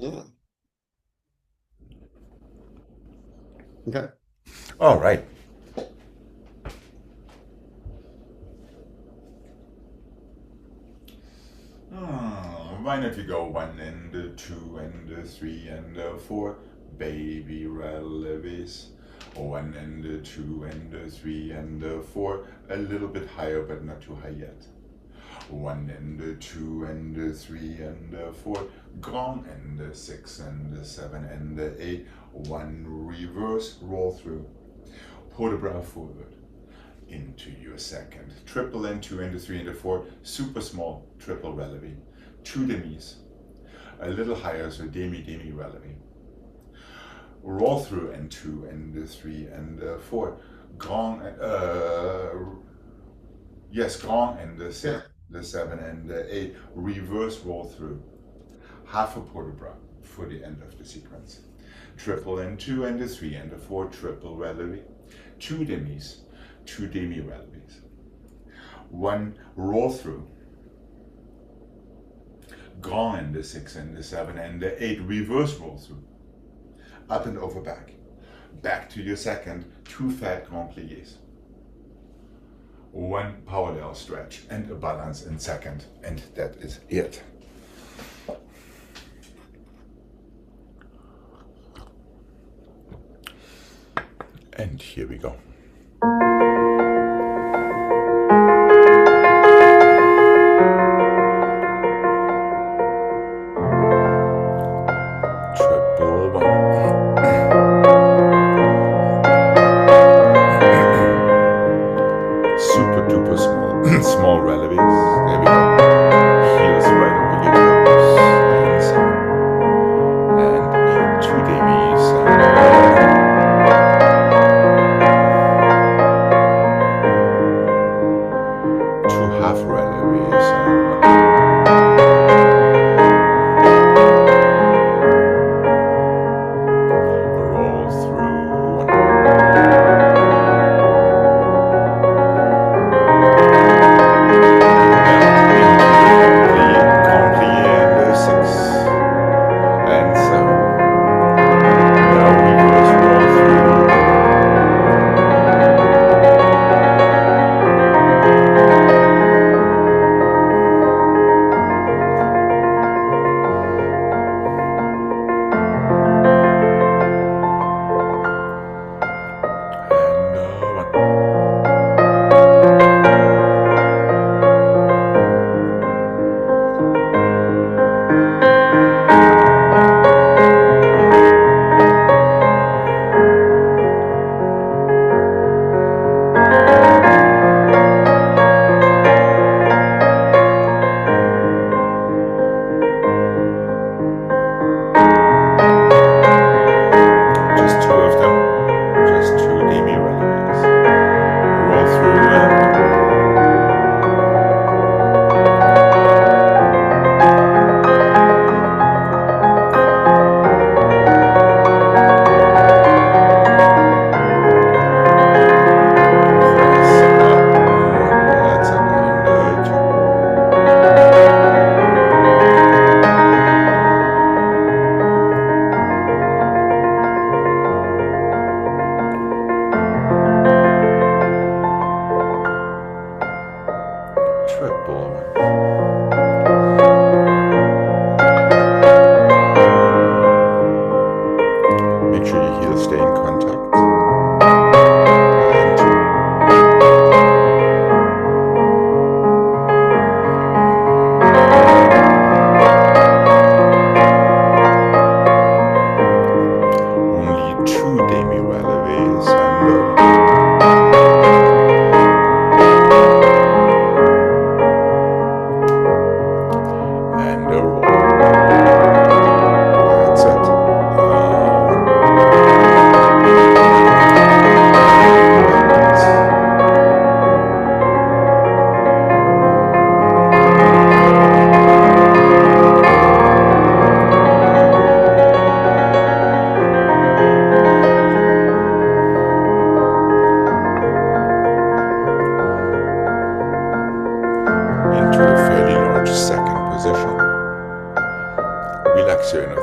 Yeah. Okay. All right. Why not you go one and two and three and four, baby releves. One and two and three and four, a little bit higher but not too high yet. One and two and three and four, grand and six and seven and eight, one reverse roll through, port de bras forward into your second, triple and two and three and four, super small triple releve, two demis, a little higher, so demi releve, roll through and two and three and four, grand, grand and the six. Yeah. The seven and the eight, reverse roll through, half a port de bras for the end of the sequence. Triple and two and the three and the four, triple releve, two demis, two demi releves, one roll through, grand and the six and the seven and the eight, reverse roll through, up and over back, back to your second, two fat grand pliés, one parallel stretch and a balance in second, and that is it. And here we go. Triple one. Super duper small, small releves. There we go. Heels right over your toes. Inside. And two demis. And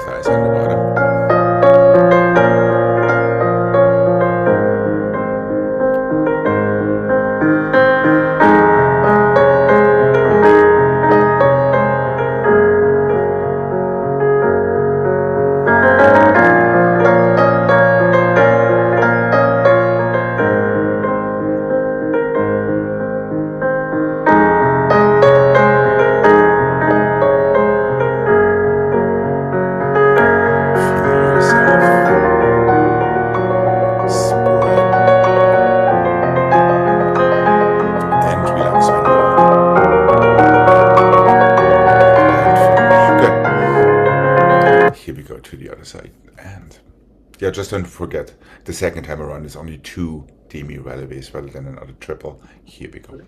thighs on the bottom. Here we go to the other side, and yeah, just don't forget the second time around is only 2 demi relevés rather than another triple. Here we go.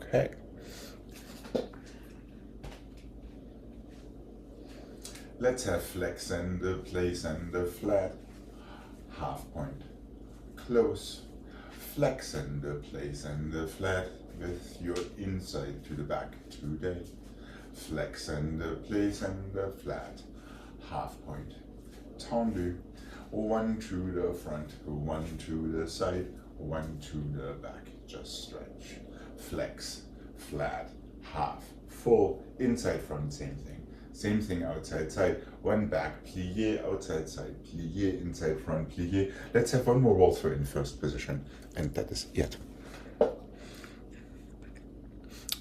Okay. Let's have flex and the place and the flat. Half point. Close. Flex and the place and the flat with your inside to the back today. Flex and the place and the flat. Half point. Tendu. One to the front, one to the side, one to the back. Just stretch. Flex, flat, half, full, inside, front, same thing. Same thing outside, side, one back, plié, outside, side, plié, inside, front, plié. Let's have one more roll through in first position, and that is it.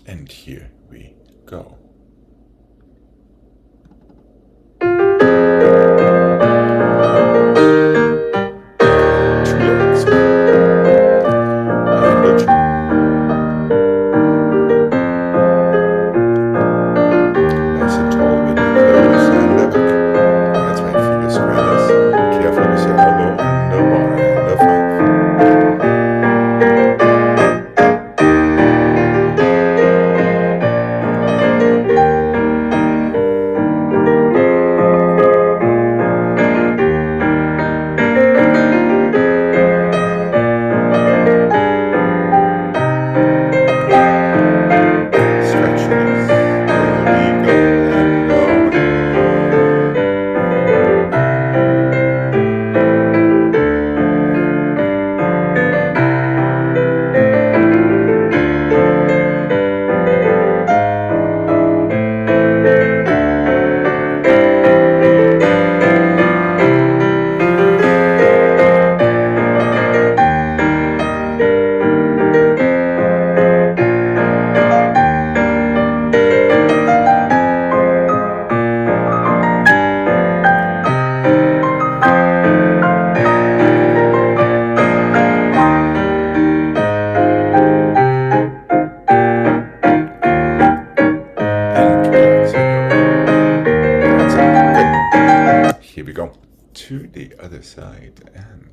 And here we go. Here we go to the other side and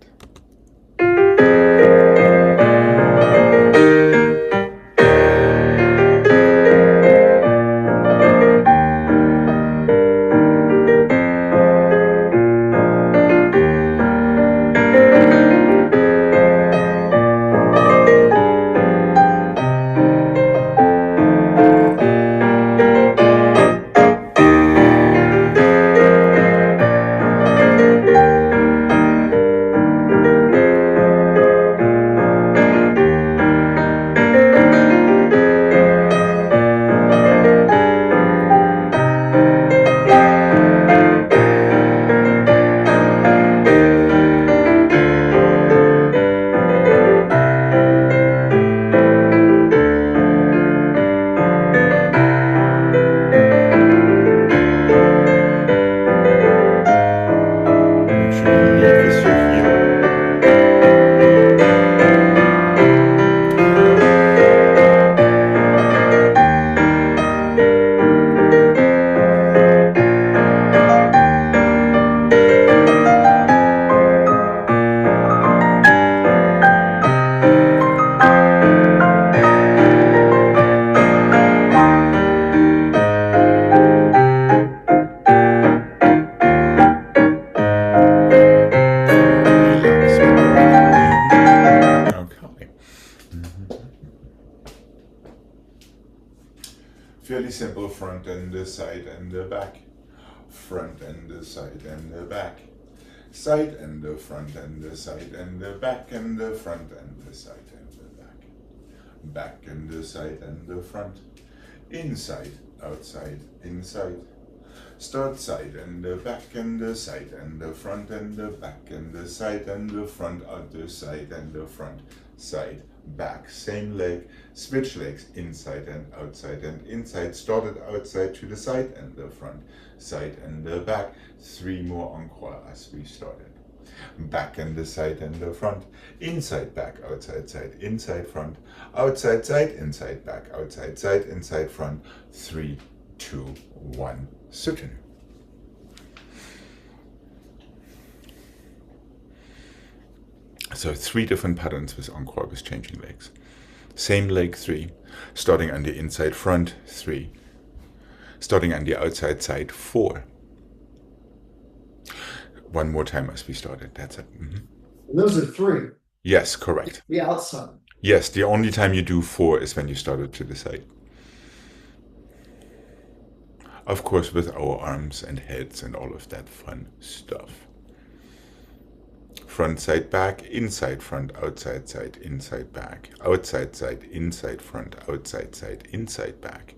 fairly simple front and the side and the back, front and the side and the back, side and the front and the side and the back and the front and the side and the back, back and the side and the front, inside, outside, inside, start side and the back and the side and the front and the back and the side and the front, other side and the front, side, back, same leg, switch legs, inside and outside and inside, started outside to the side and the front, side and the back, 3 more encore as we started. Back and the side and the front, inside, back, outside, side, inside, front, outside, side, inside, back, outside, side, inside, front, 3, 2, 1, soutenu. So 3 different patterns with encore with changing legs. Same leg 3. Starting on the inside front 3. Starting on the outside side 4. One more time as we started. That's it. And those are 3. Yes, correct. The outside. Yes, the only time you do 4 is when you started to the side. Of course, with our arms and heads and all of that fun stuff. Front, side, back, inside, front, outside, side, inside, back, outside, side, inside, front, outside, side, inside, back.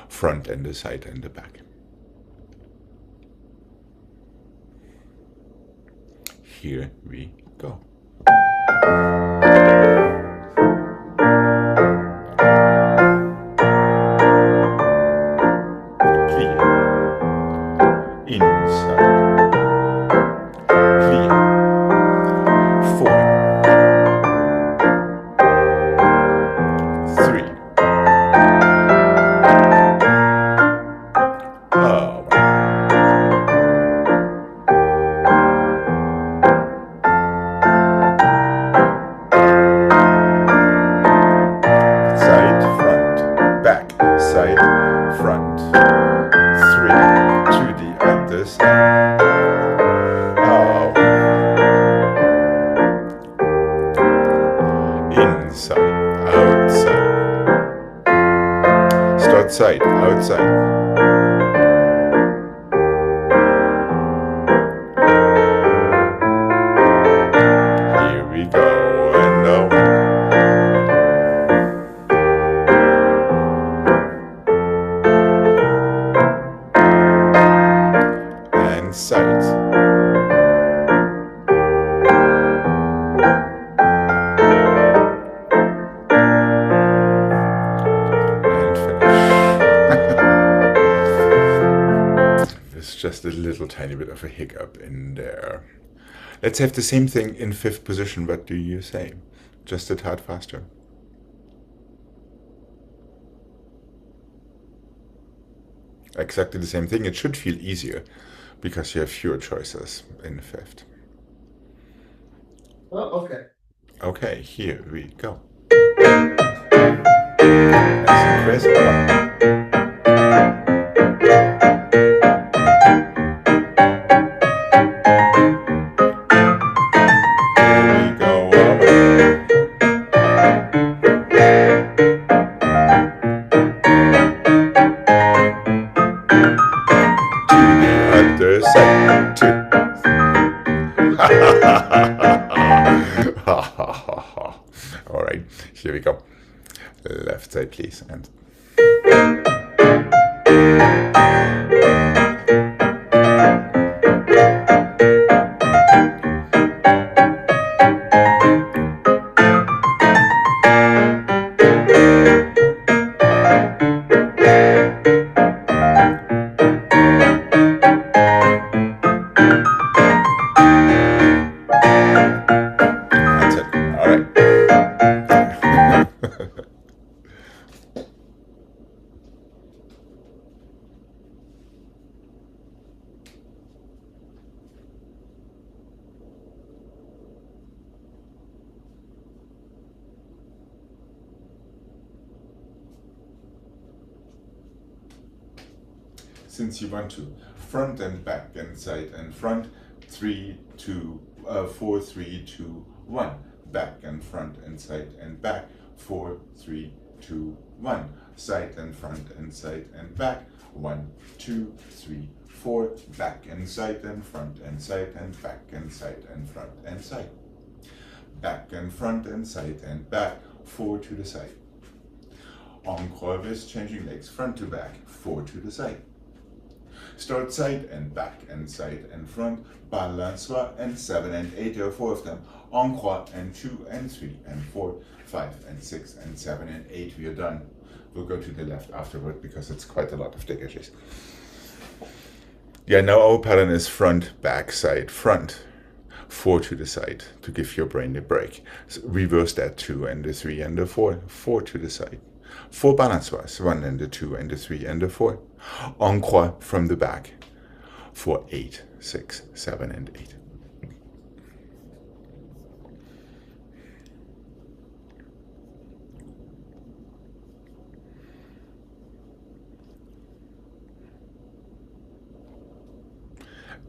Front and the side and the back. Here we go. Outside, outside. Here we go, and and side. Just a little tiny bit of a hiccup in there. Let's have the same thing in 5th position. What do you say? Just a tad faster. Exactly the same thing. It should feel easier because you have fewer choices in 5th. Oh, okay. Okay, here we go. Nice and crisp. All right, here we go. Left side, please, and that's it. All right. Since you want to front and back and side and front, 3, 2, 4, 3, 2, 1. Back and front and side and back, 4, 3, 2, 1. Side and front and side and back, 1, 2, 3, 4. Back and side and front and side and back and side and front and side. Back and front and side and back, 4 to the side. Encore with changing legs, front to back, 4 to the side. Start side and back and side and front, balançoire and 7 and 8, there are 4 of them. Encore and 2 and 3 and 4, 5 and 6 and 7 and 8, we are done. We'll go to the left afterward because it's quite a lot of dégages. Yeah, now our pattern is front, back, side, front. 4 to the side to give your brain a break. So reverse that 2 and the 3 and the 4, 4 to the side. 4 balançoires, 1 and the 2 and the 3 and the 4. En croix from the back for 8, 6, 7 and 8.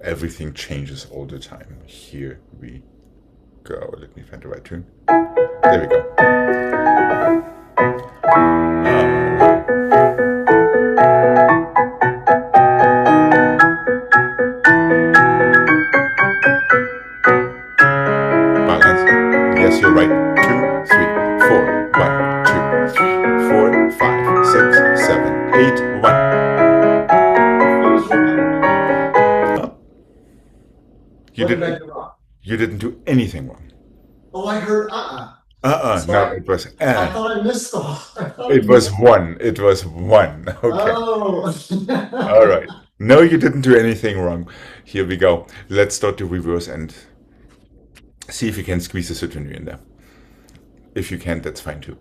Everything changes all the time. Here we go. Let me find the right tune. There we go. Balance. Yes, you're right. 2, 3, 4. 1, 2, 3, 4, 5, 6, 7, 8. 1. You What did I did. do wrong? You didn't do anything wrong. Oh, I heard So No, it was. I thought I missed the It was 1. It was 1. Okay. Oh. All right. No, you didn't do anything wrong. Here we go. Let's start the reverse and see if you can squeeze the soutenu in there. If you can't, that's fine too.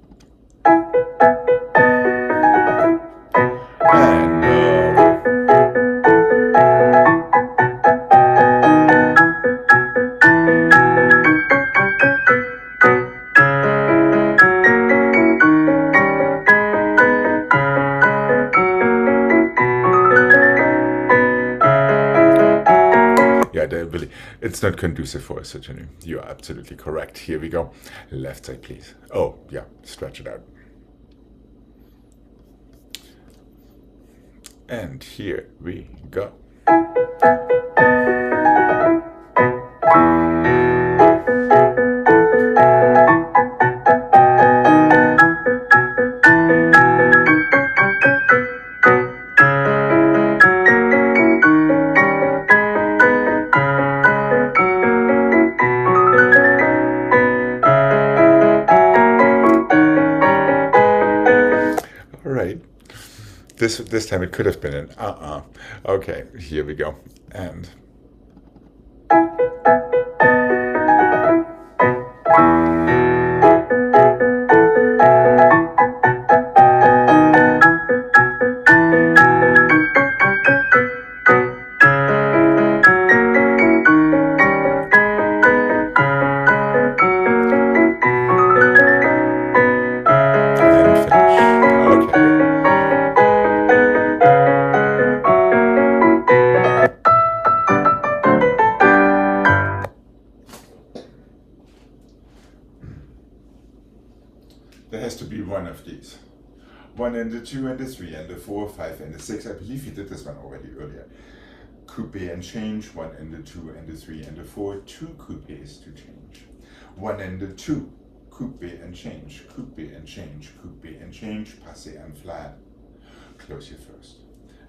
And yeah, really, it's not conducive for a soutenu. You are absolutely correct. Here we go. Left side, please. Oh, yeah, stretch it out. And here we go. This time it could have been an Okay, here we go. And there has to be one of these. 1 and the 2 and the 3 and the 4, 5 and the 6. I believe you did this one already earlier. Coupe and change. 1 and the 2 and the 3 and the 4. 2 coupes to change. 1 and the 2. Coupe and change. Coupe and change. Coupe and change. Passé and flat. Close your first.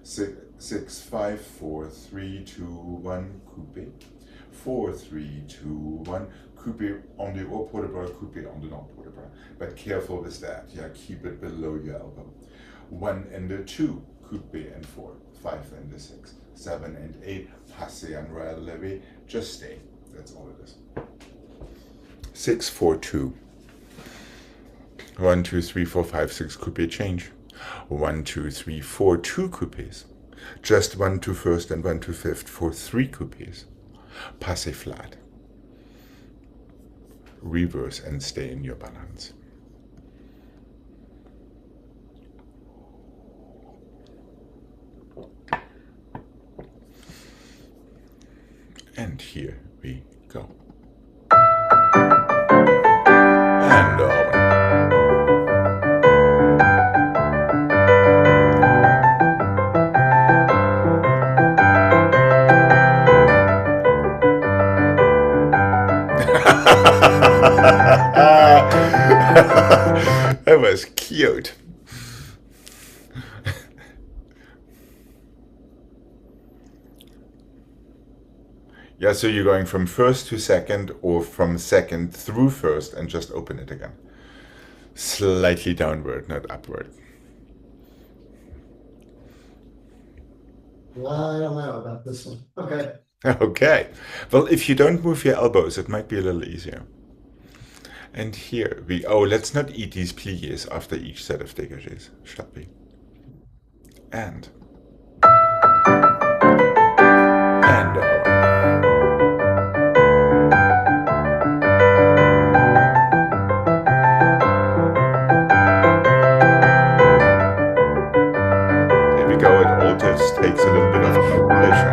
6, 5, 4, 3, 2, 1. Coupe. 4, 3, 2, 1. Coupe on the haut port de bras, coupe on the non port de bras. But careful with that. Yeah, keep it below your elbow. 1 and the 2, coupe and 4. 5 and the 6, 7 and 8. Passé and relevé. Just stay. That's all it is. 6, 4, 2. 1, 2, 3, 4, 5, 6. Coupe change. 1, 2, 3, 4. 2 coupes. Just 1 to first and 1 to fifth for 3 coupes. Passé flat. Reverse and stay in your balance. And here we go. And that was cute. Yeah, so you're going from first to second or from second through first and just open it again. Slightly downward, not upward. I don't know about this one. Okay. Okay. Well, if you don't move your elbows, it might be a little easier. And here we, let's not eat these pliés after each set of dégagés. Stoppi. And there we go. It all just takes a little bit of calculation.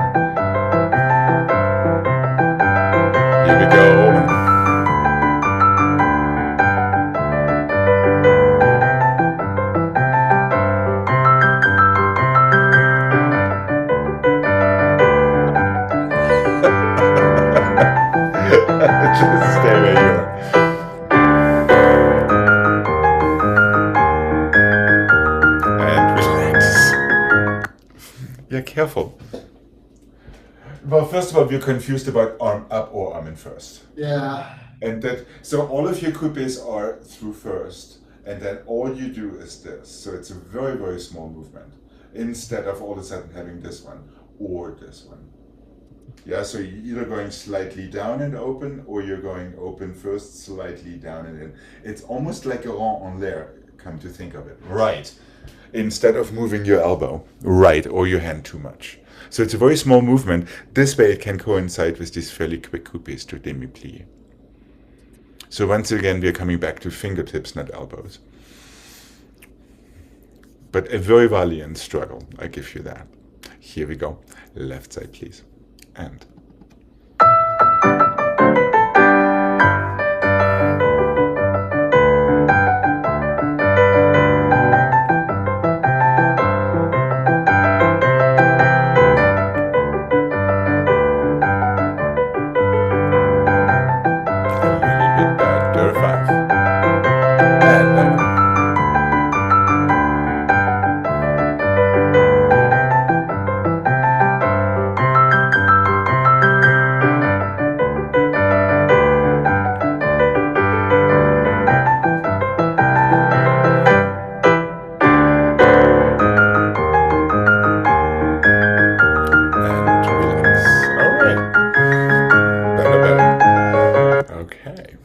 Yeah, careful. Well, first of all, we're confused about arm up or arm in first. Yeah. And that, so all of your coupes are through first, and then all you do is this. So it's a very, very small movement, instead of all of a sudden having this one or this one. Yeah, so you're either going slightly down and open, or you're going open first, slightly down and in. It's almost like a rond en l'air, come to think of it. Right. Instead of moving your elbow, right, or your hand too much. So it's a very small movement. This way it can coincide with these fairly quick coupes to demi-plie. So once again, we're coming back to fingertips, not elbows. But a very valiant struggle, I give you that. Here we go. Left side, please. And. Okay.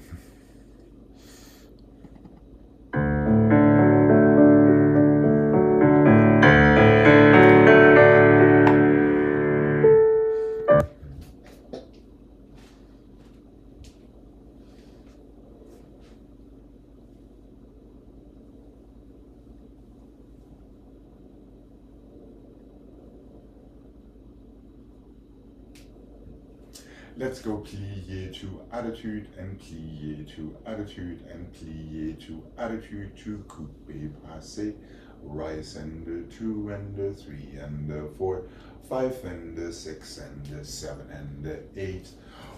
Let's go plié to attitude and plié to attitude and plié to attitude to coupe passé. Rise and 2 and 3 and 4, 5 and 6 and 7 and 8.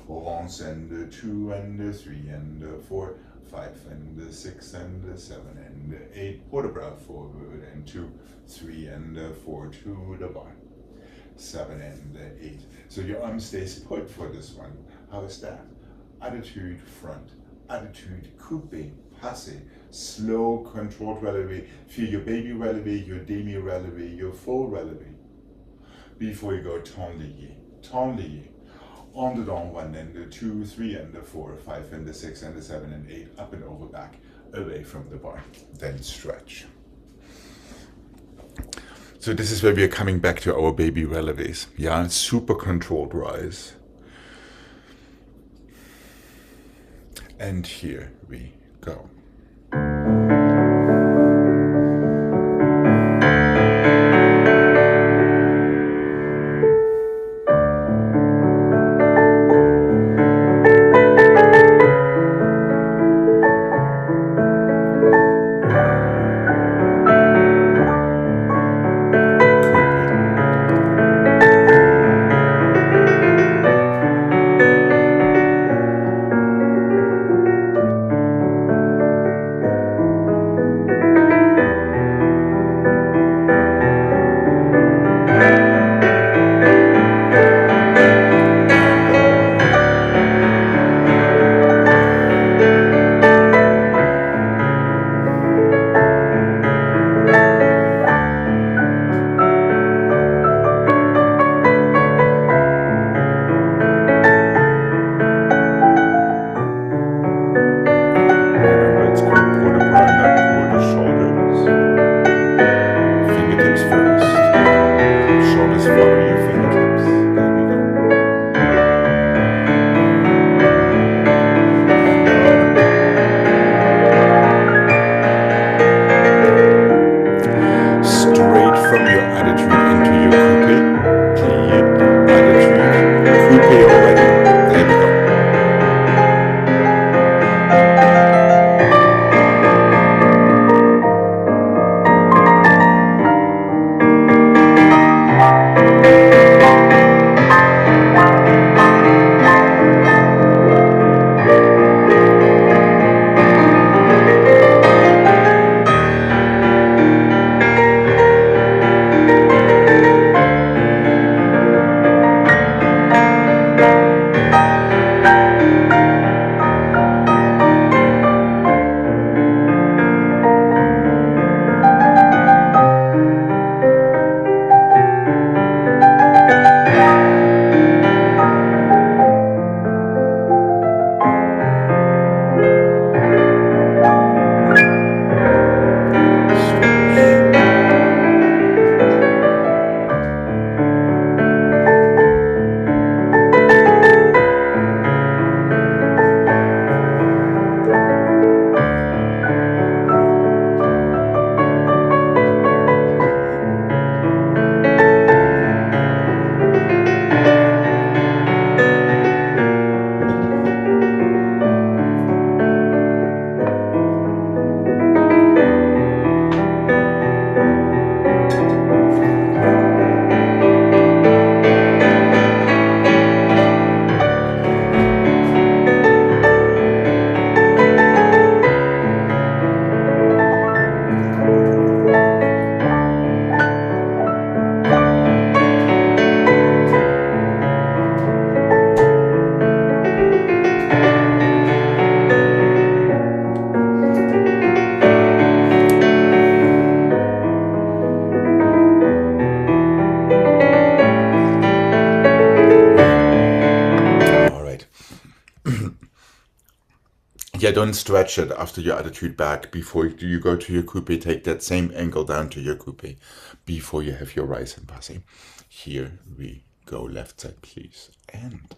Rance and 2 and 3 and 4, 5 and 6 and 7 and 8. Port de bras forward and 2, 3 and 4 to the bar. 7 and 8. So your arm stays put for this one. How is that? Attitude front, attitude coupe, passé, slow controlled relevé. Feel your baby relevé, your demi relevé, your full relevé. Before you go temps lié. On the down 1 and 2, 3 and 4, 5 and 6 and 7 and 8, up and over back, away from the bar. Then stretch. So this is where we are coming back to our baby relevés. Yeah, super controlled rise. And here we go. Yeah, don't stretch it after your attitude back. Before you go to your coupe, take that same angle down to your coupe before you have your rise and passing. Here we go, left side, please. And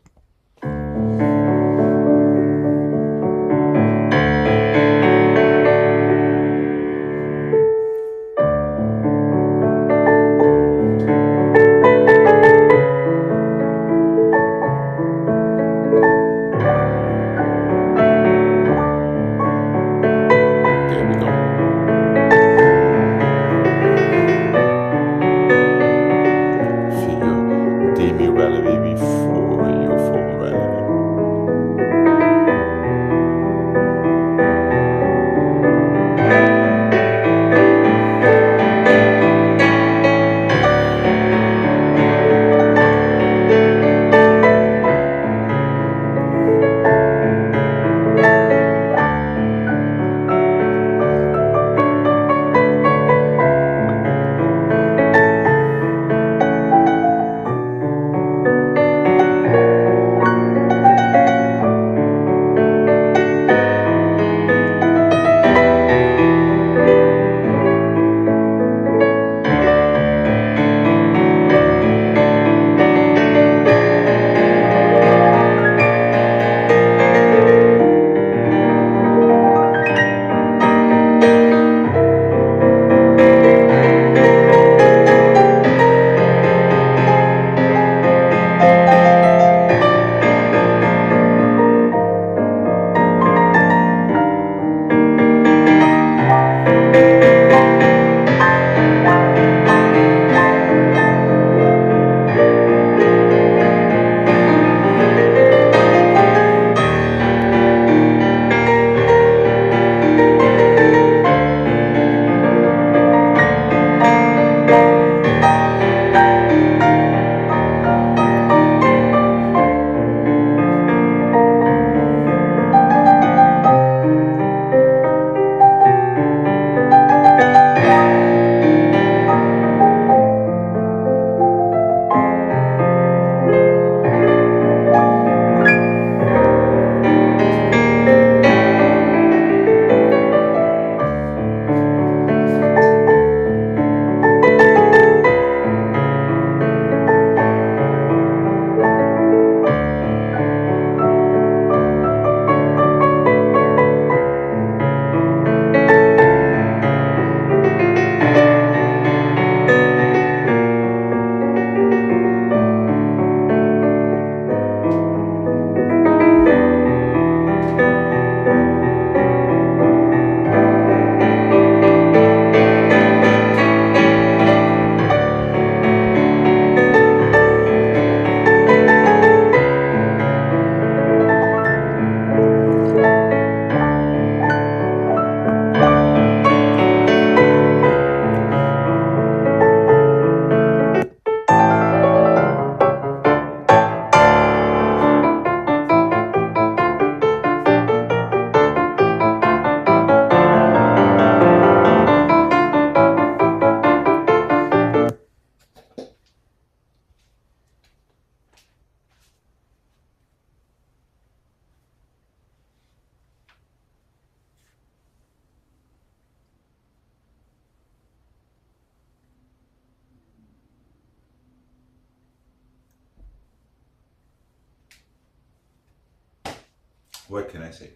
what can I say?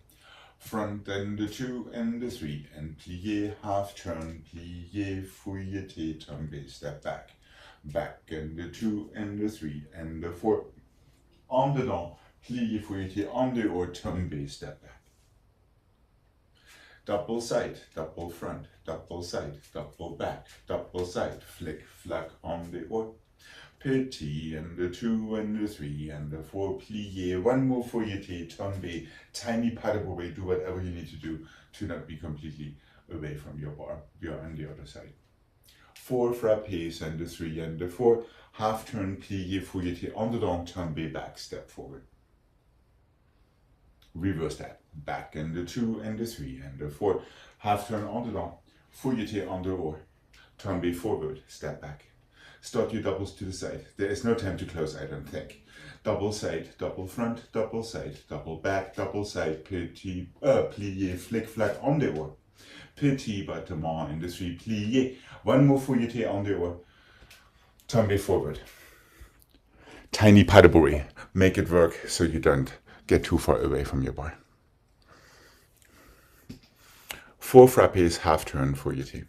Front and the 2 and the 3 and plié, half turn, plié, fouilleté, tombe, step back. Back and the 2 and the 3 and the 4. En dedans, plié, fouilleté, en dehors, tombe, step back. Double side, double front, double side, double back, double side, flick, flack, en dehors. Petite and the 2 and the 3 and the 4, plié, one more fouilleté, tombe, tiny pas de bourrée, do whatever you need to do to not be completely away from your bar. You're on the other side. 4 frappés and the 3 and the 4, half turn, plié, fouilleté, en dedans, tombe, back, step forward. Reverse that. Back and the 2 and the 3 and the 4, half turn, en dedans, fouilleté, en dehors, tombe forward, step back. Start your doubles to the side. There is no time to close, I don't think. Double side, double front, double side, double back, double side, petit, plié, flick, flack, en dehors. Petit battement in the three, plié. One more fouilleté en dehors. Tombe forward. Tiny pas de bourrée. Make it work so you don't get too far away from your bar. 4 frappes, half turn fouilleté.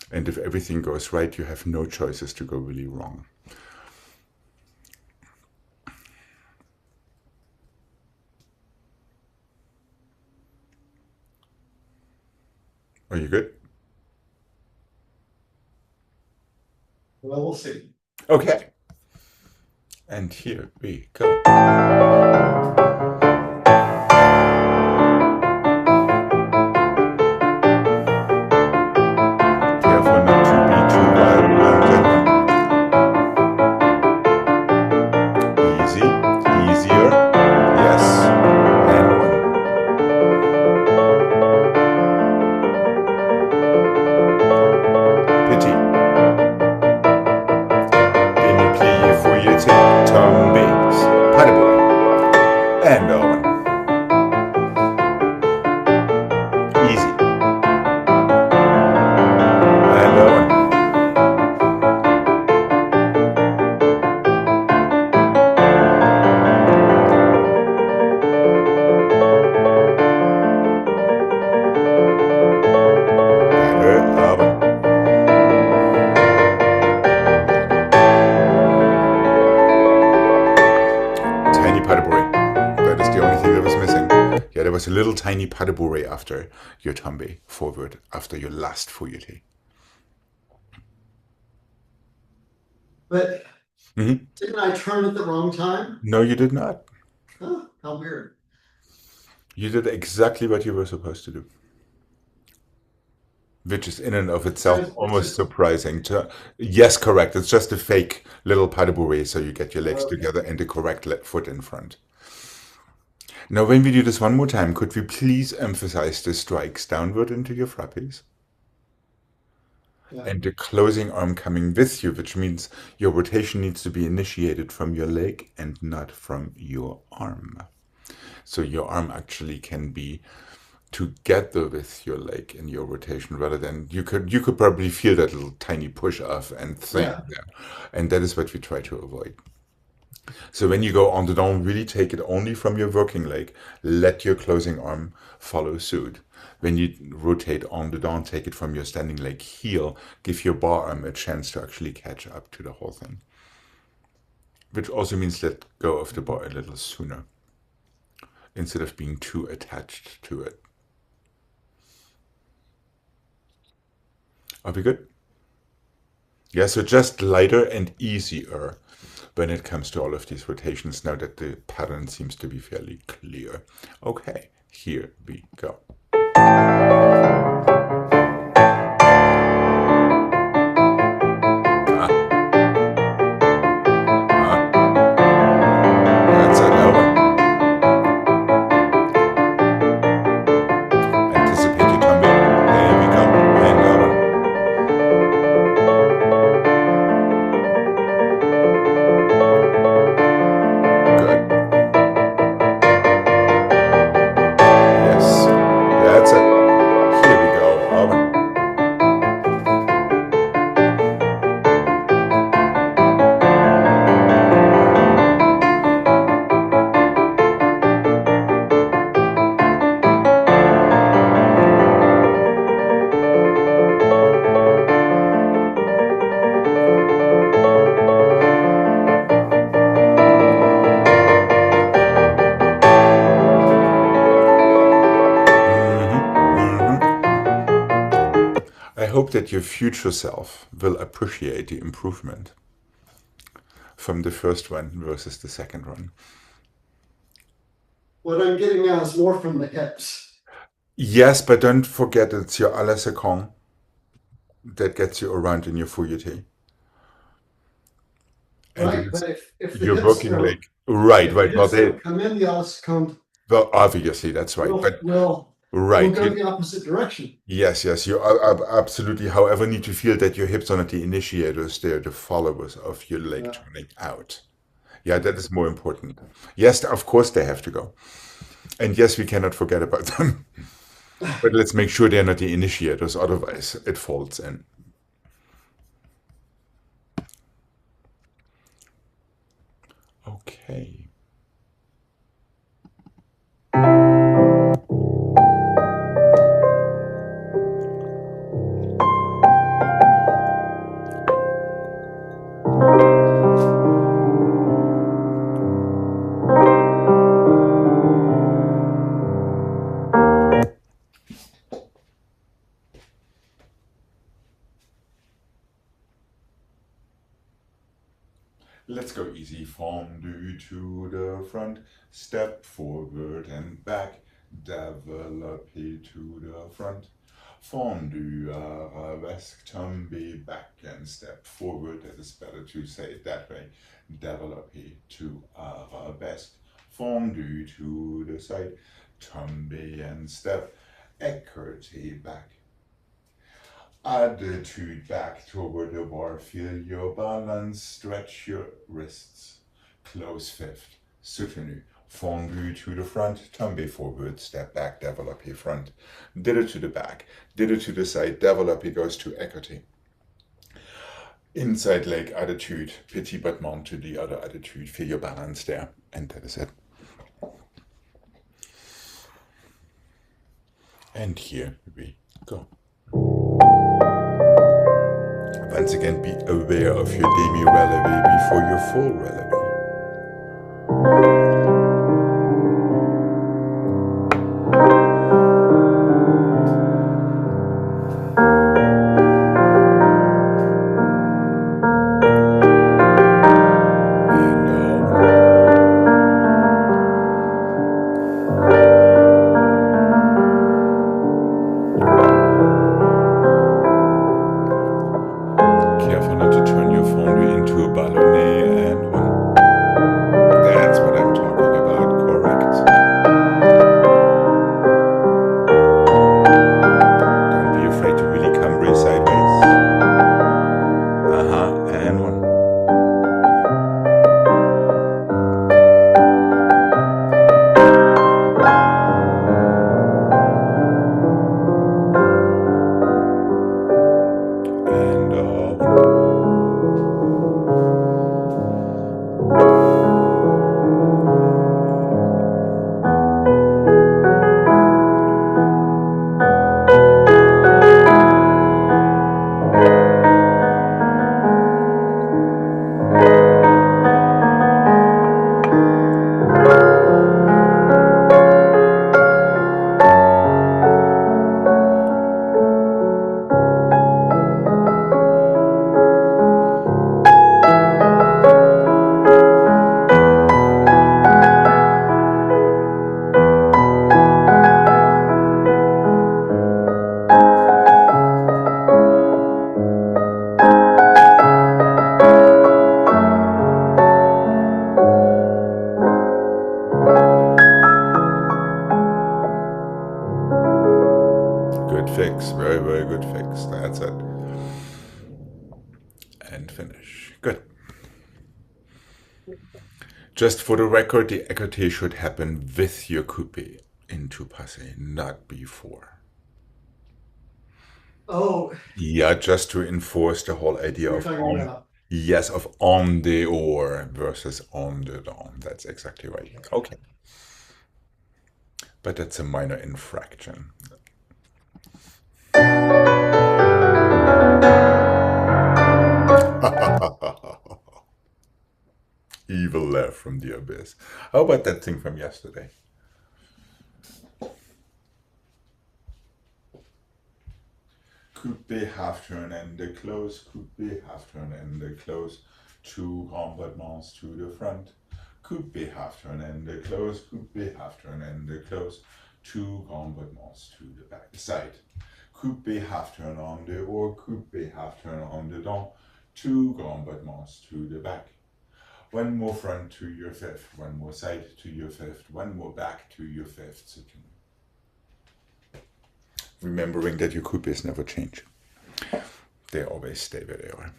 And if everything goes right, you have no choices to go really wrong. Are you good? Well, we'll see. Okay. And here we go. Careful not to be too wild and easy, easier. Yes. And one. Petit. Demi-plié, fouilleté, tombes. Pas de bourrée. And one. Easy. And one. Tiny pas de bourrée. That is the only thing that was missing. Yeah, there was a little tiny pas de bourrée after your tombe forward, after your last fouilleté. But didn't I turn at the wrong time? No, you did not. Huh, how weird. You did exactly what you were supposed to do. Which is in and of itself almost surprising. Yes, correct. It's just a fake little pas de bourrée, so you get your legs together and the correct foot in front. Now, when we do this one more time, could we please emphasize the strikes downward into your frappes? Yeah. And the closing arm coming with you, which means your rotation needs to be initiated from your leg and not from your arm. So your arm actually can be together with your leg in your rotation, rather than you could probably feel that little tiny push off and thing there. And that is what we try to avoid. So when you go on the down, really take it only from your working leg. Let your closing arm follow suit. When you rotate on the down, take it from your standing leg heel. Give your bar arm a chance to actually catch up to the whole thing. Which also means let go of the bar a little sooner, instead of being too attached to it. Are we good? Yeah, so just lighter and easier when it comes to all of these rotations, now that the pattern seems to be fairly clear. Okay, here we go. That's another one. Anticipate your tombe. There we go. And another one. Good. Yes. That's it. Here we go. Over. I hope that your future self will appreciate the improvement from the first one versus the second one. What I'm getting at is more from the hips. Yes, but don't forget it's your à la seconde that gets you around in your fouilleté. And Right, it's but if the your hips working don't, leg. Right, if right. the Well, hips don't come in, the Alex come well, obviously, that's right. But will Don't Right. go the opposite direction. Yes, yes, you absolutely, however, need to feel that your hips are not the initiators, they're the followers of your leg Yeah. turning out. Yeah, that is more important. Yes, of course they have to go. And yes, we cannot forget about them. But let's make sure they're not the initiators, otherwise it falls in. Okay. Let's go easy. Fondue to the front, step forward and back, développé to the front. Fondue arabesque, tombe back and step forward. That is better to say it that way. Développé to arabesque. Fondue to the side, tombe and step, écarté back. Attitude back toward the bar. Feel your balance. Stretch your wrists. Close fifth. Soutenu. Fondu to the front. Tombe forward. Step back. Développé front. Dither to the back. Dither to the side. Développé goes to écarté. Inside leg attitude. Petit battement to the other attitude. Feel your balance there. And that is it. And here we go. Once again, be aware of your demi-relevé before your full relevé. Careful not to turn your fondue into a ballonnet and one. That's what I'm talking about, correct. Don't be afraid to really cambre sideways. And one. And one. Good fix. Very, very good fix. That's it. And finish. Good. Just for the record, the écarté should happen with your coupé into passé, not before. Oh, Yeah, just to enforce the whole idea you're of talking about. yes, of en dehors versus en dedans. That's exactly right. Okay. But that's a minor infraction. Evil laugh from the abyss. How about that thing from yesterday? Coupé, half turn and the close. Coupé, half turn and the close. Two rembattements to the front. Coupé, half turn and the close. Coupé, half turn and the close. Two rembattements to the back side. Coupé, half turn en dehors. Coupé, half turn en dedans. Two rembattements to the back. One more front to your fifth. One more side to your fifth. One more back to your fifth. remembering that your coupes never change. They always stay where they are.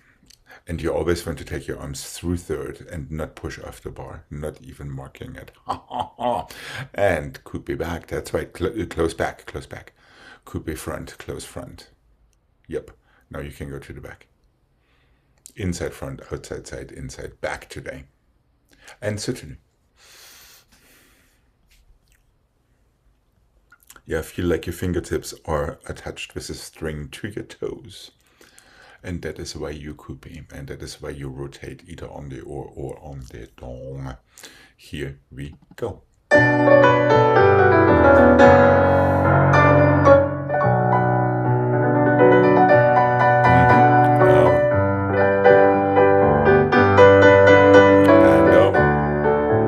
And you always want to take your arms through third and not push off the bar, not even marking it. And coupe back, that's right, close back, close back. Coupe front, close front. Yep, now you can go to the back. Inside front, outside side, inside back today. And certainly. Yeah, feel like your fingertips are attached with a string to your toes. And that is why you coupe, and that is why you rotate either on the or on the dong. Here we go.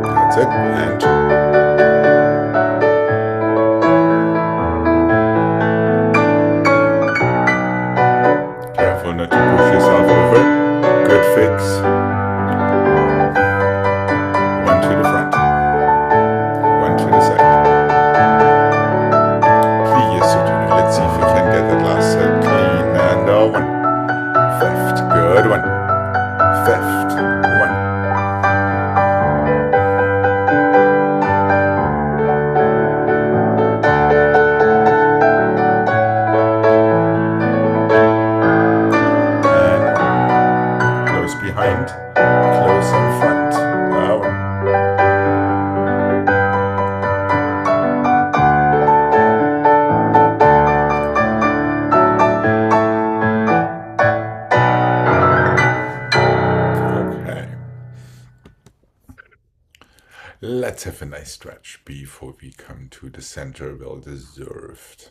That's it. And careful not to push yourself over. Good fix. One to the front. One to the side. Please, let's see if we can get that last set clean. And one. Fifth. Good one. Fifth. One. Behind, close in front. Okay. Let's have a nice stretch before we come to the center, well deserved.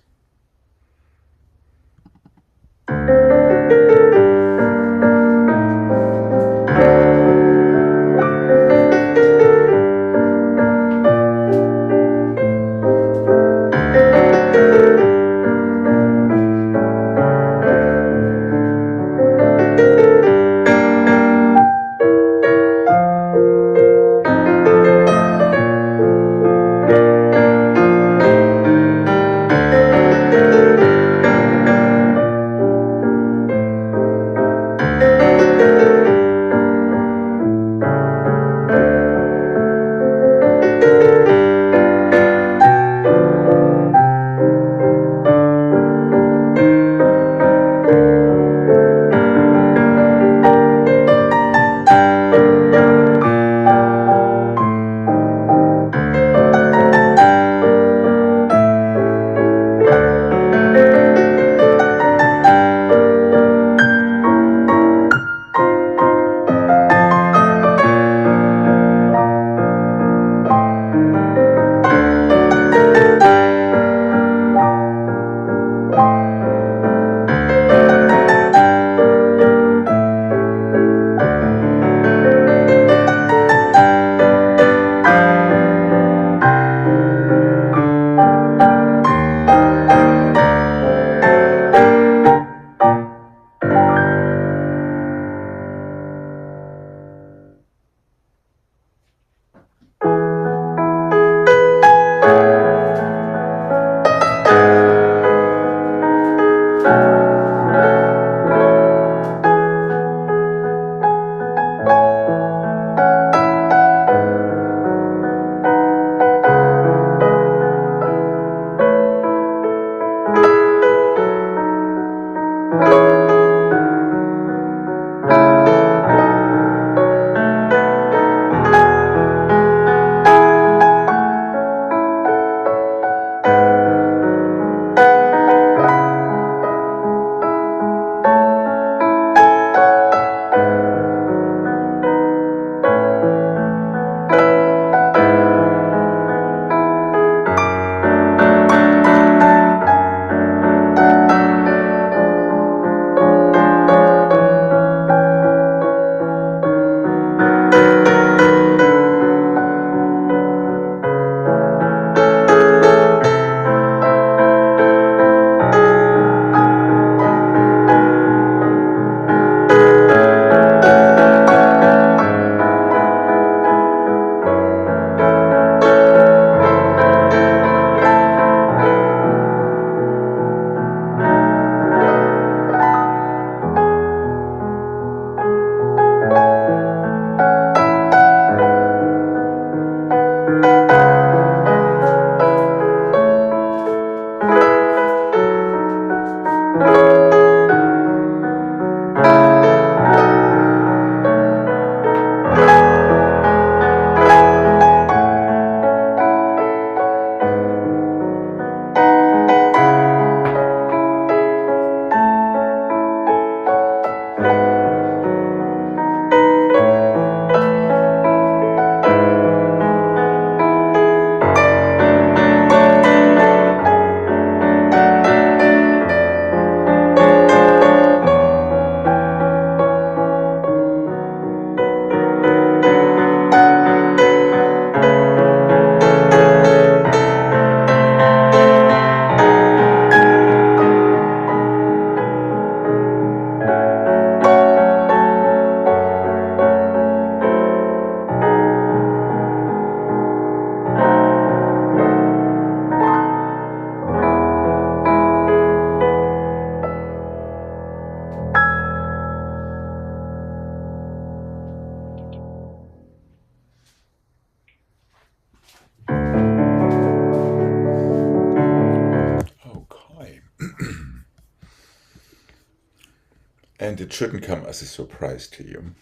And it shouldn't come as a surprise to you.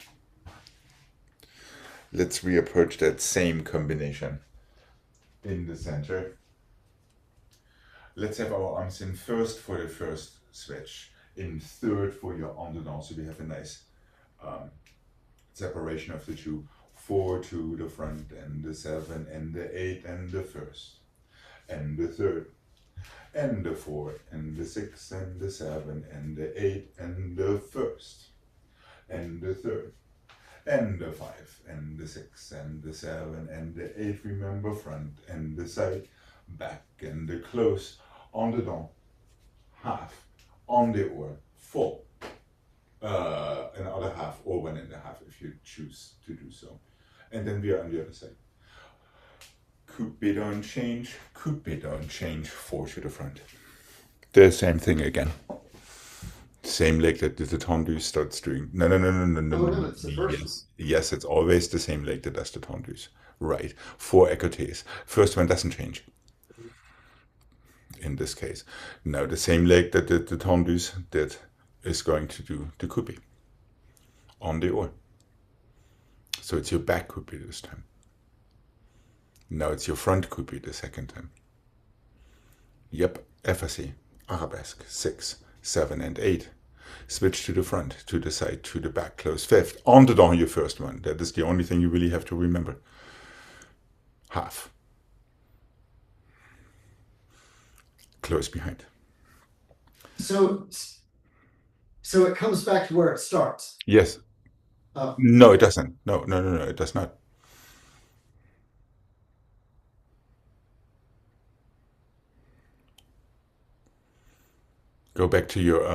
Let's reapproach that same combination in the center. Let's have our arms in first for the first switch, in third for your en dedans, so we have a nice separation of the two. 4 to the front, and the 7, and the 8, and the first, and the third, and the 4, and the 6, and the 7, and the 8, and the first, and the third, and the 5, and the 6, and the 7, and the 8. Remember front and the side, back and the close, en dedans, half, en dehors, full, another half or 1.5 if you choose to do so. And then we are on the other side. Coupe don't change, 4 to the front. The same thing again. Same leg that the tendu starts doing. No. It's the first one. Yes, it's always the same leg that does the tendus. Right. 4 écoutes. First one doesn't change. In this case. Now the same leg that did the tendus that is going to do the coupe. En dehors. So it's your back coupe this time. Now it's your front coupe the second time. Yep, efficacy, arabesque, 6, 7, and 8. Switch to the front, to the side, to the back, close fifth. En dedans your first one. That is the only thing you really have to remember. Half. Close behind. So it comes back to where it starts. Yes. No, it doesn't. No, it does not. Go back to your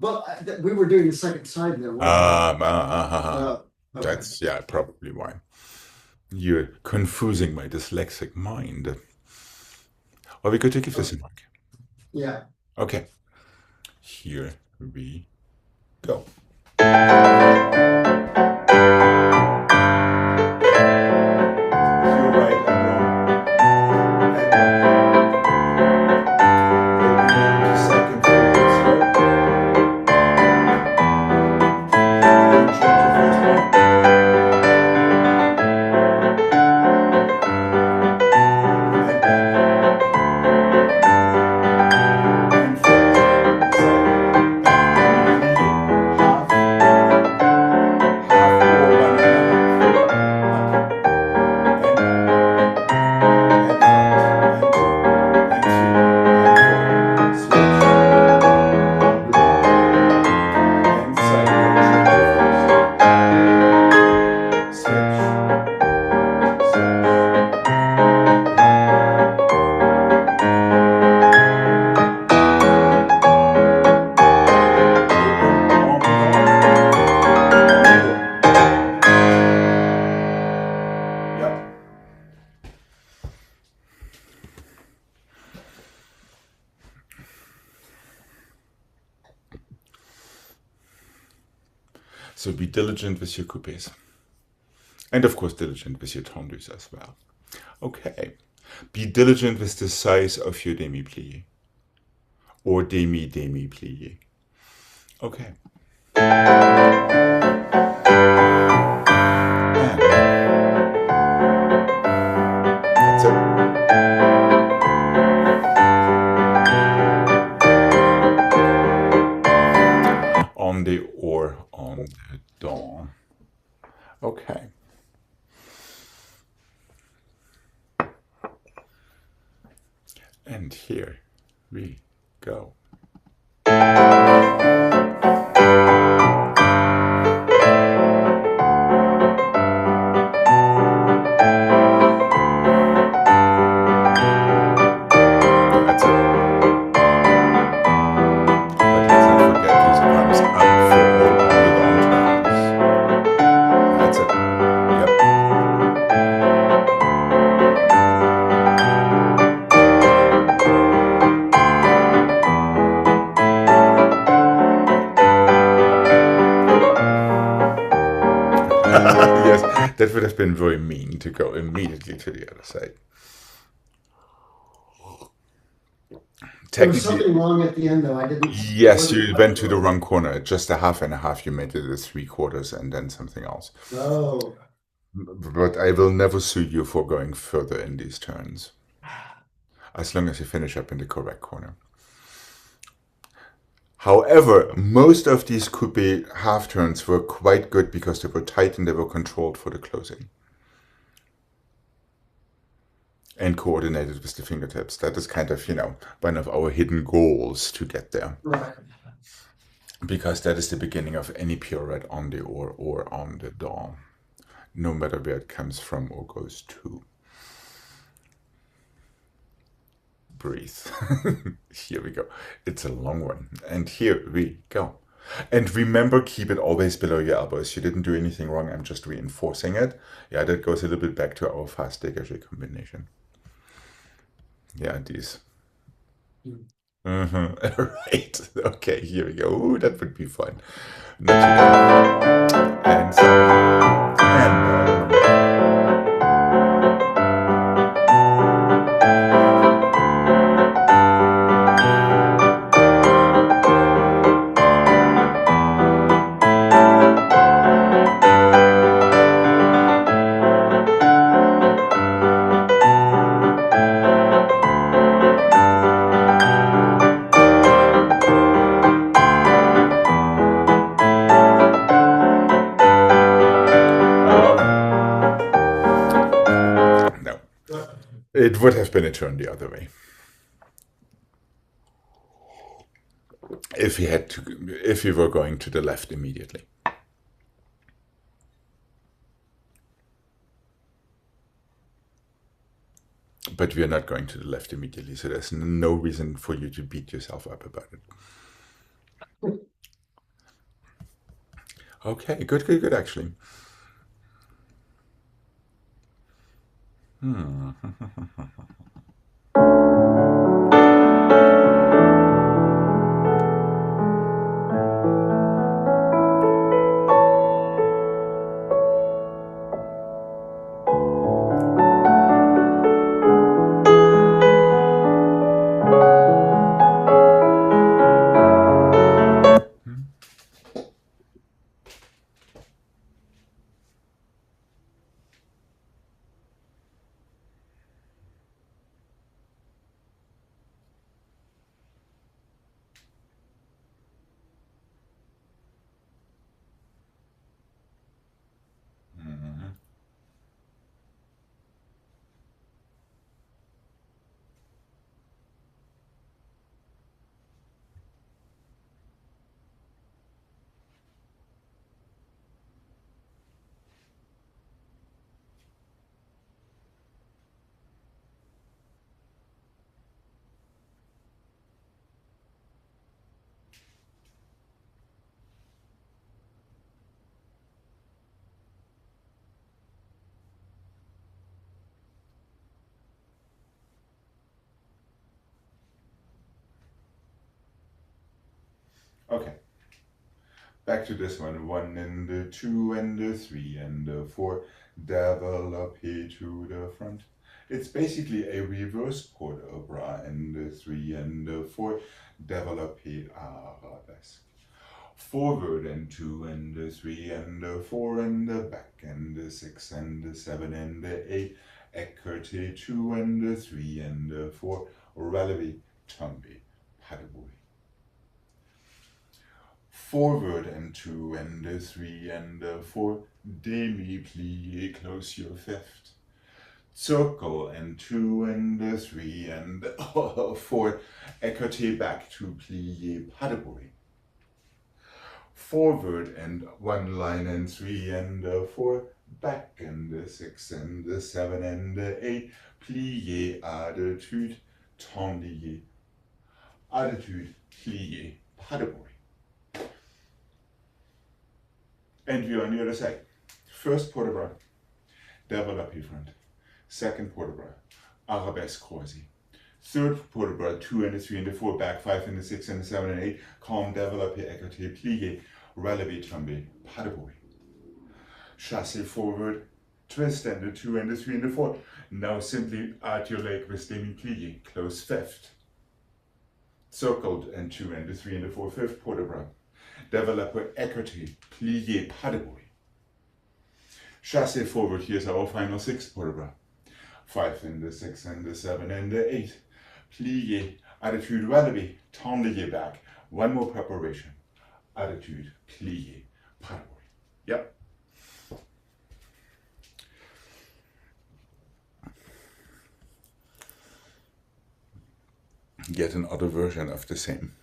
Well, we were doing the second side there. Okay. That's probably why. You're confusing my dyslexic mind. Or we could give this a mark. Yeah. Okay. Here we go. So be diligent with your coupes. And of course diligent with your tendus as well. Okay. Be diligent with the size of your demi-plie. Or demi-plie. Okay. And that's it. On the or on the dawn. Okay. And here we go. That's it. But let's not forget these arms up for all on the dawn turns. That's it. Yep. Yes, that would have been very mean to go immediately to the other side. There was Technically, something wrong at the end, though. I didn't. It yes, wasn't you quite went to the correct. wrong corner. Just a half and a half. You made it a three quarters and then something else. Oh, But I will never sue you for going further in these turns, as long as you finish up in the correct corner. However, most of these could be half turns were quite good because they were tight and they were controlled for the closing. And coordinated with the fingertips. That is kind of, one of our hidden goals to get there. right. Because that is the beginning of any pirouette on the oar or on the daw, no matter where it comes from or goes to. Breathe. Here we go. It's a long one. And here we go. And remember, keep it always below your elbows. You didn't do anything wrong. I'm just reinforcing it. Yeah, that goes a little bit back to our fast dégagé combination. Yeah, these. Right. Okay, here we go. Ooh, that would be fun. Not too bad. And so, and no, it would have been a turn the other way if we were going to the left immediately. But we are not going to the left immediately, so there's no reason for you to beat yourself up about it. Okay, good, good, good, actually. Okay, back to this one. 1 and 2 and 3 and 4. Développé to the front. It's basically a reverse port de bras and 3 and 4. Développé arabesque. Forward and 2 and 3 and 4 and back and 6 and 7 and 8. Écarté 2 and 3 and 4. Relevé, tombé, pas de bruit. Forward and 2 and 3 and 4. Demi-plié, close your fifth. Circle and 2 and 3 and 4. Écarté back to plié, pas de bruit. Forward and 1 line and 3 and 4. Back and 6 and 7 and 8. Plié, attitude, tendu. Attitude, plié, pas de bruit. And we are on the other side. First port de bras, développé front. Second port de bras, arabesque croisé. Third port de bras, 2 and 3 and 4, back 5 and 6 and 7 and 8. Calm, développé, écarté, plié, relevé, tombé, pas de bruit. Chassé forward, twist and 2 and 3 and 4. Now simply add your leg with demi-plié, close fifth. circled and 2 and 3 and 4, fifth port de bras. Developer écarté, plié, pas de bruit. Chassé forward, here's our final 6th port de bras. 5 and 6 and 7 and 8. Plié, attitude relevé, tendez back. One more preparation. Attitude, plié, pas de bruit. Yep. Get another version of the same.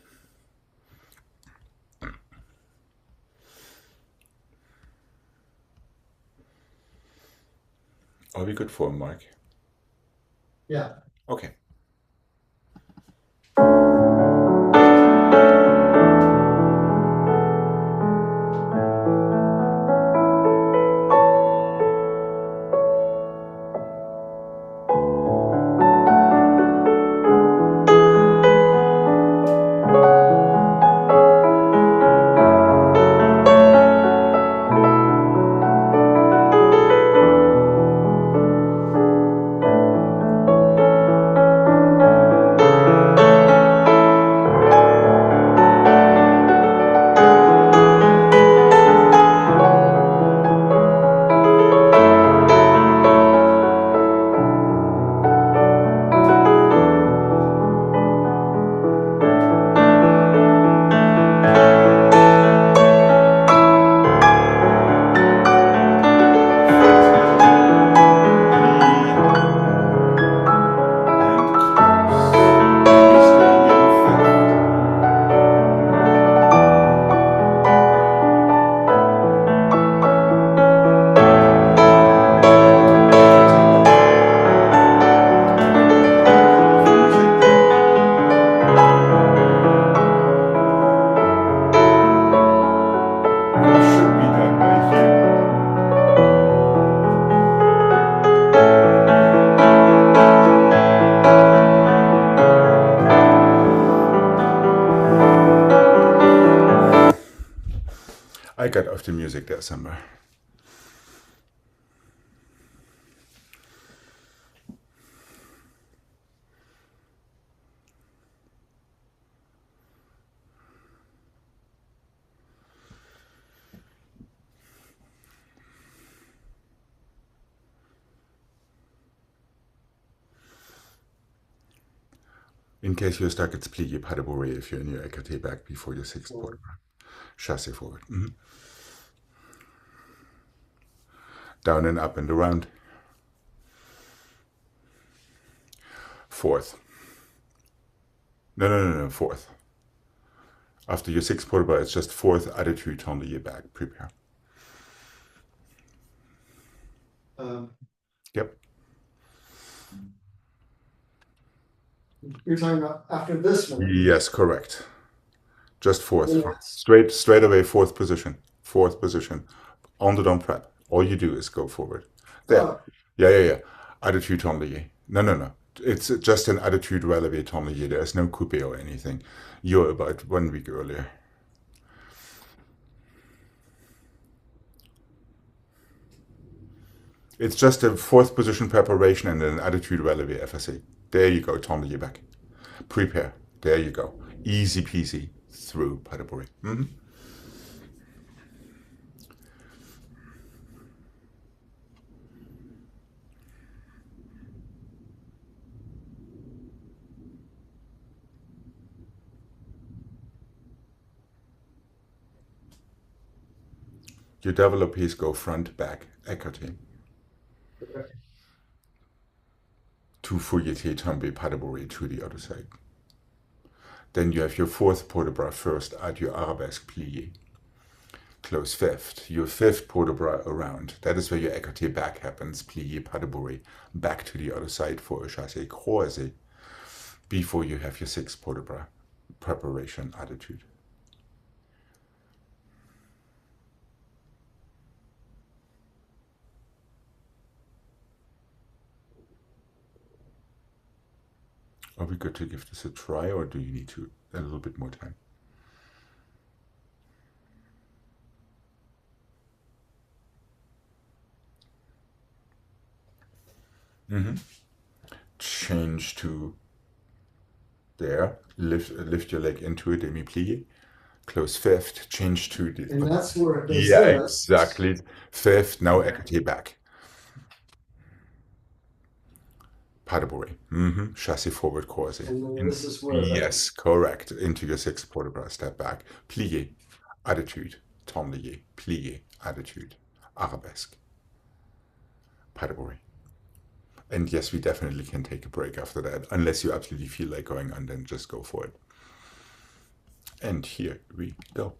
Are we good for Mark? Yeah. Okay. I got off the music there somewhere. In case you're stuck, it's plié pas de bourrée if you're in your écarté back before your 6th port de bras. Chassé forward. Down and up and around. 4th. No, 4th. After your 6th port de bras, it's just 4th attitude on the back. Prepare. Yep. You're talking about after this one? Yes, correct. Just 4th. Yeah. Straight away, 4th position. 4th position. On the down prep. All you do is go forward. There. Yeah. Attitude tendue. No. It's just an attitude relevé tendue. There's no coupé or anything. You're about 1 week earlier. It's just a 4th position preparation and an attitude relevé FSA. There you go, tendue back. Prepare. There you go. Easy peasy through pas de bourrée. Your développés go front, back, écarté. Okay. Two fouilleté tombé pas de bourrée to the other side. Then you have your 4th port de bras first at your arabesque plié. Close 5th. Your 5th port de bras around. That is where your écarté back happens. Plié pas de bourrée. Back to the other side for a chassé croisé. Before you have your 6th port de bras preparation attitude. Are we good to give this a try, or do you need a little bit more time? Change to There, lift your leg into a demi-plie. Close fifth, change to the... And that's where it does Yeah, this. exactly. Fifth, now écarté back. Pas de bruit. Chassé forward croisé. And then this is where Yes, correct. Into your sixth port de bras, step back. Plié, attitude. Templié, plié, attitude. Arabesque. Pas de bruit. And yes, we definitely can take a break after that. Unless you absolutely feel like going on, then just go for it. And here we go.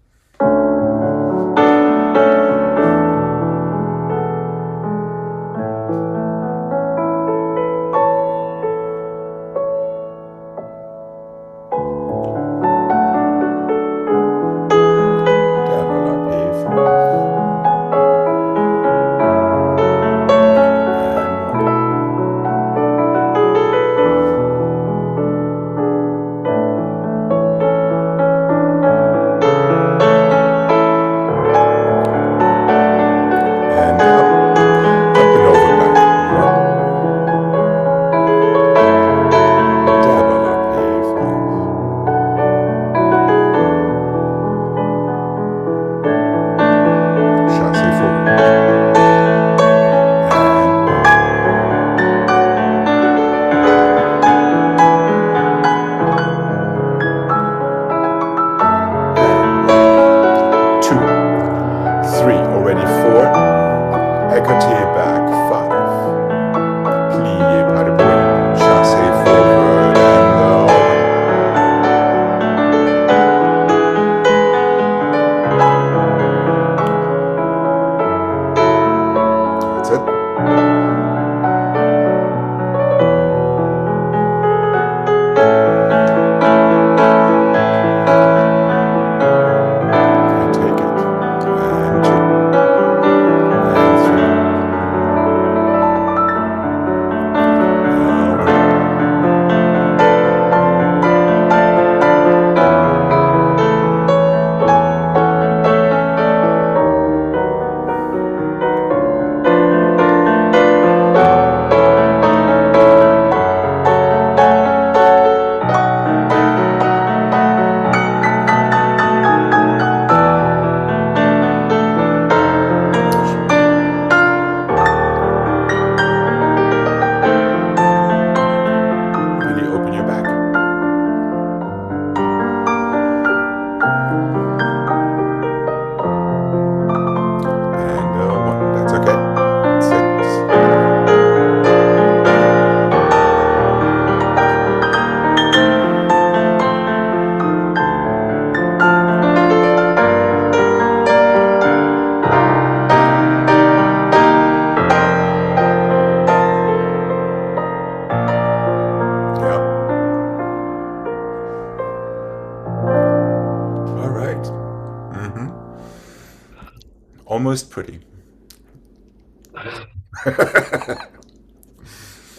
Almost pretty.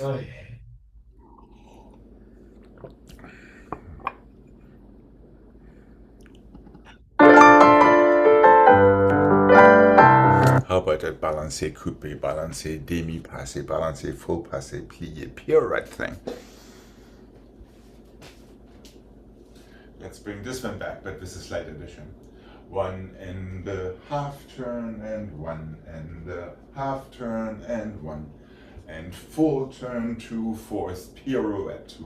Oh, How about that balancé coupé, balancé demi-passé, balancé full passé, plié, pirouette thing? Let's bring this one back, but with a slight addition. 1 and a half turn and 1 and a half turn and 1 and full turn to fourth pirouette.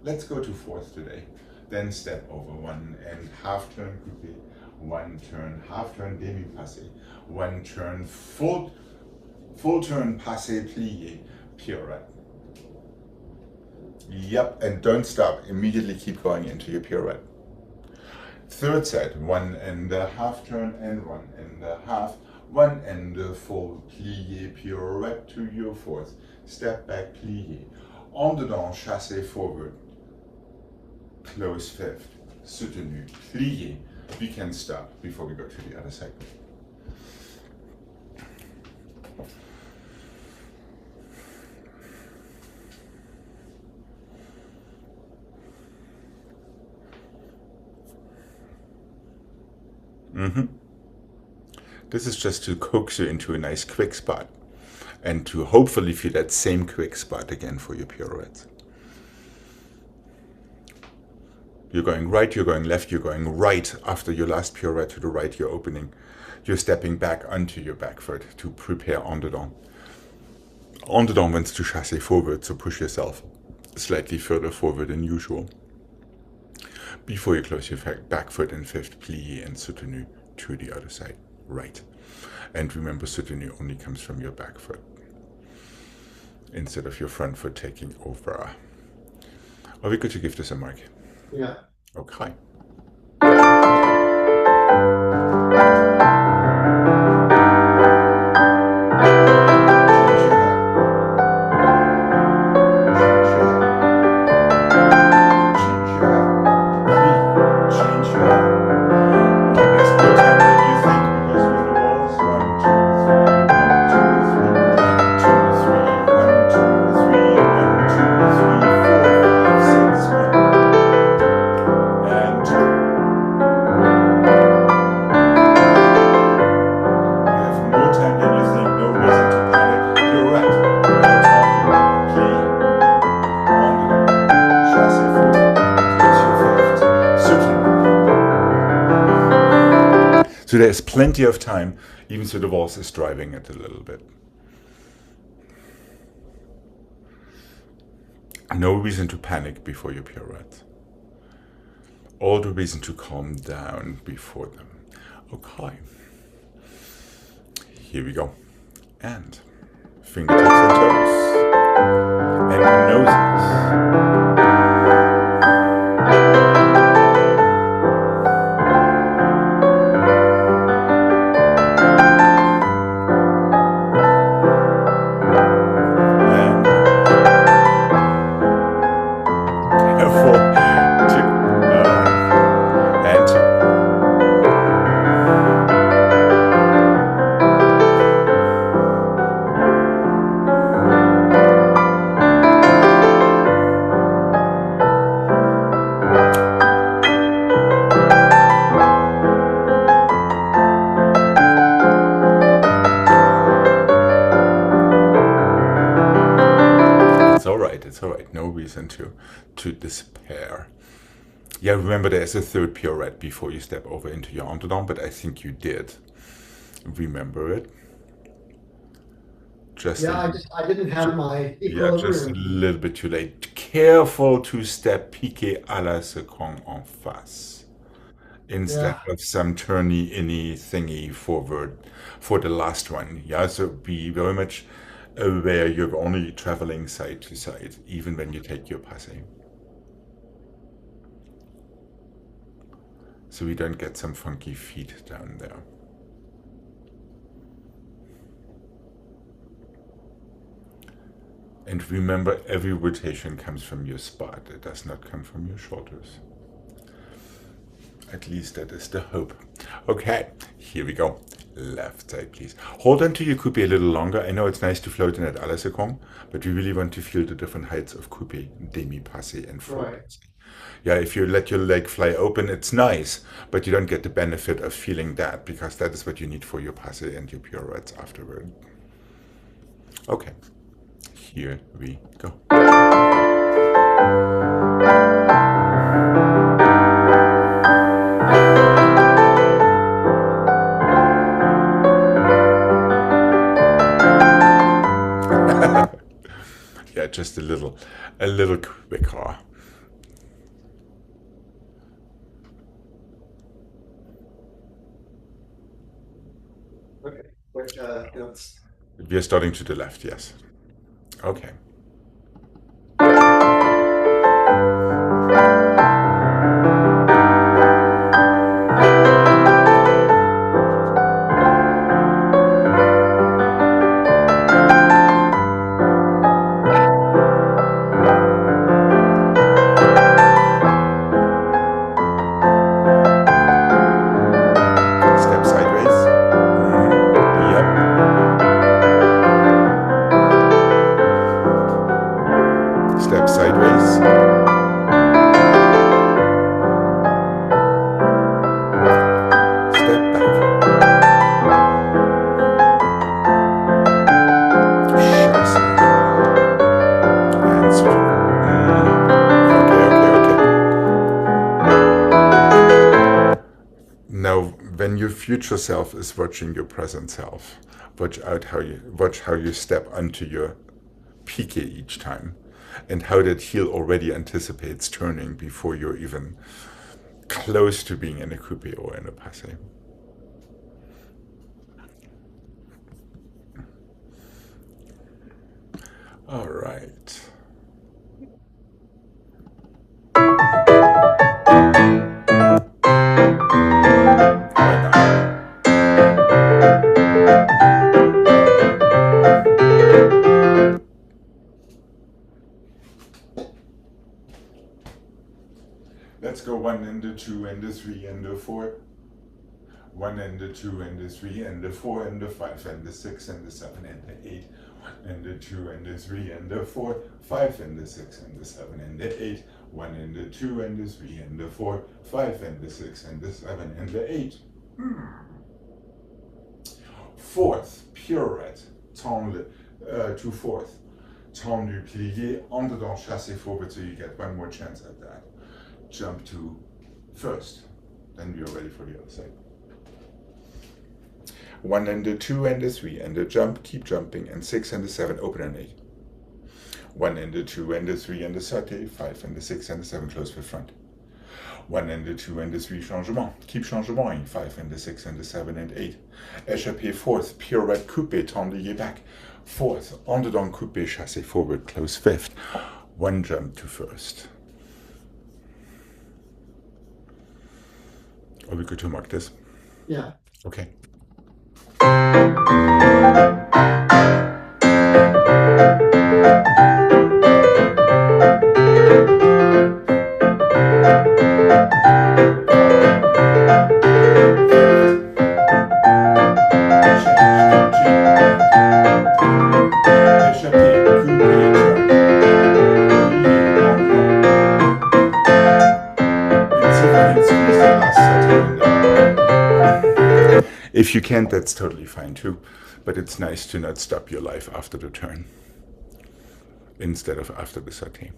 Let's go to fourth today. Then step over 1 and half turn coupé, 1 turn half turn demi passé, 1 turn full turn passé plié pirouette. Yep, and don't stop. Immediately keep going into your pirouette. Third set, 1 and a half turn and 1 and a half, 1 and a full plié pirouette to your fourth. Step back plié. En dedans, chassé forward. Close fifth. Soutenu. Plié. We can stop before we go to the other segment. This is just to coax you into a nice quick spot and to hopefully feel that same quick spot again for your pirouettes. You're going right, you're going left, you're going right. After your last pirouette to the right, you're opening. You're stepping back onto your back foot to prepare en dedans. En dedans wants to chasse forward, so push yourself slightly further forward than usual. Before you close your back foot in fifth, plie and soutenu to the other side, right. And remember, soutenu only comes from your back foot instead of your front foot taking over. Are we good to give this a mark? Yeah. Okay. So there's plenty of time, even so the waltz is driving it a little bit. No reason to panic before your pirouette. All the reason to calm down before them. Okay. Here we go. And fingertips and toes. And noses. It's all right. No reason to despair. Yeah, remember there's a third pirouette before you step over into your en dedans, but I think you did remember it. I didn't have my equilibrium. Yeah, just a little bit too late. Careful to step piqué à la seconde en face instead of some turny inny thingy forward for the last one. Yeah, so be very much aware you're only traveling side to side, even when you take your passé. So we don't get some funky feet down there. And remember, every rotation comes from your spot. It does not come from your shoulders. At least that is the hope. Okay, here we go. Left side, please. Hold on to your coupé a little longer. I know it's nice to float in at à la seconde, but we really want to feel the different heights of coupé, demi-passé, and full. Right. Yeah, if you let your leg fly open, it's nice, but you don't get the benefit of feeling that, because that is what you need for your passé and your pirouettes afterward. Okay, here we go. Yeah, just a little quicker. Okay, which notes? We are starting to the left, yes. Okay. when your future self is watching your present self, watch how you step onto your piqué each time, and how that heel already anticipates turning before you're even close to being in a coupe or in a passé. All right. Let's go 1 and a 2 and a 3 and a 4. 1 and a 2 and a 3 and a 4 and a 5 and a 6 and a 7 and a 8. 1 and a 2 and a 3 and a 4. 5 and a 6 and a 7 and a 8. 1 and a 2 and a 3 and a 4. 5 and a 6 and a 7 and a 8. Fourth, pirouette, to fourth. Tendu plié, en dedans, chassé forward, so you get one more chance at that. Jump to first, then we are ready for the other side. 1 and a 2 and a 3 and a jump, keep jumping, and 6 and a 7, open and 8. 1 and a 2 and a 3 and a sauté, 5 and a 6 and a 7, close with front. 1 and a 2 and a 3, changement, keep changementing, 5 and a 6 and a 7 and 8. Échappé fourth, pirouette coupé, tendu back. Fourth, en dedans coupé, chassé forward, close fifth. One jump to first. Are we good to mark this? Yeah. Okay. If you can't, that's totally fine too, but it's nice to not stop your life after the turn instead of after the sauté.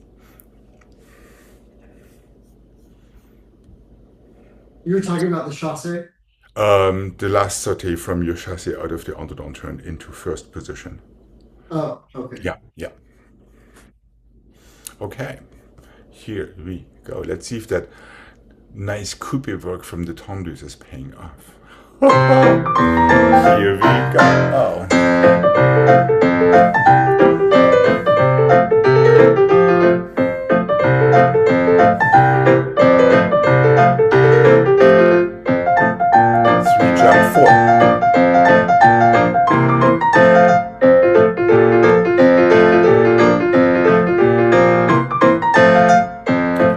You were talking about the chassé? The last sauté from your chassé out of the underdown turn into first position. Oh, okay. Yeah. Okay, here we go. Let's see if that nice coupe work from the tendus is paying off. Here we go. Oh. Three jump 4.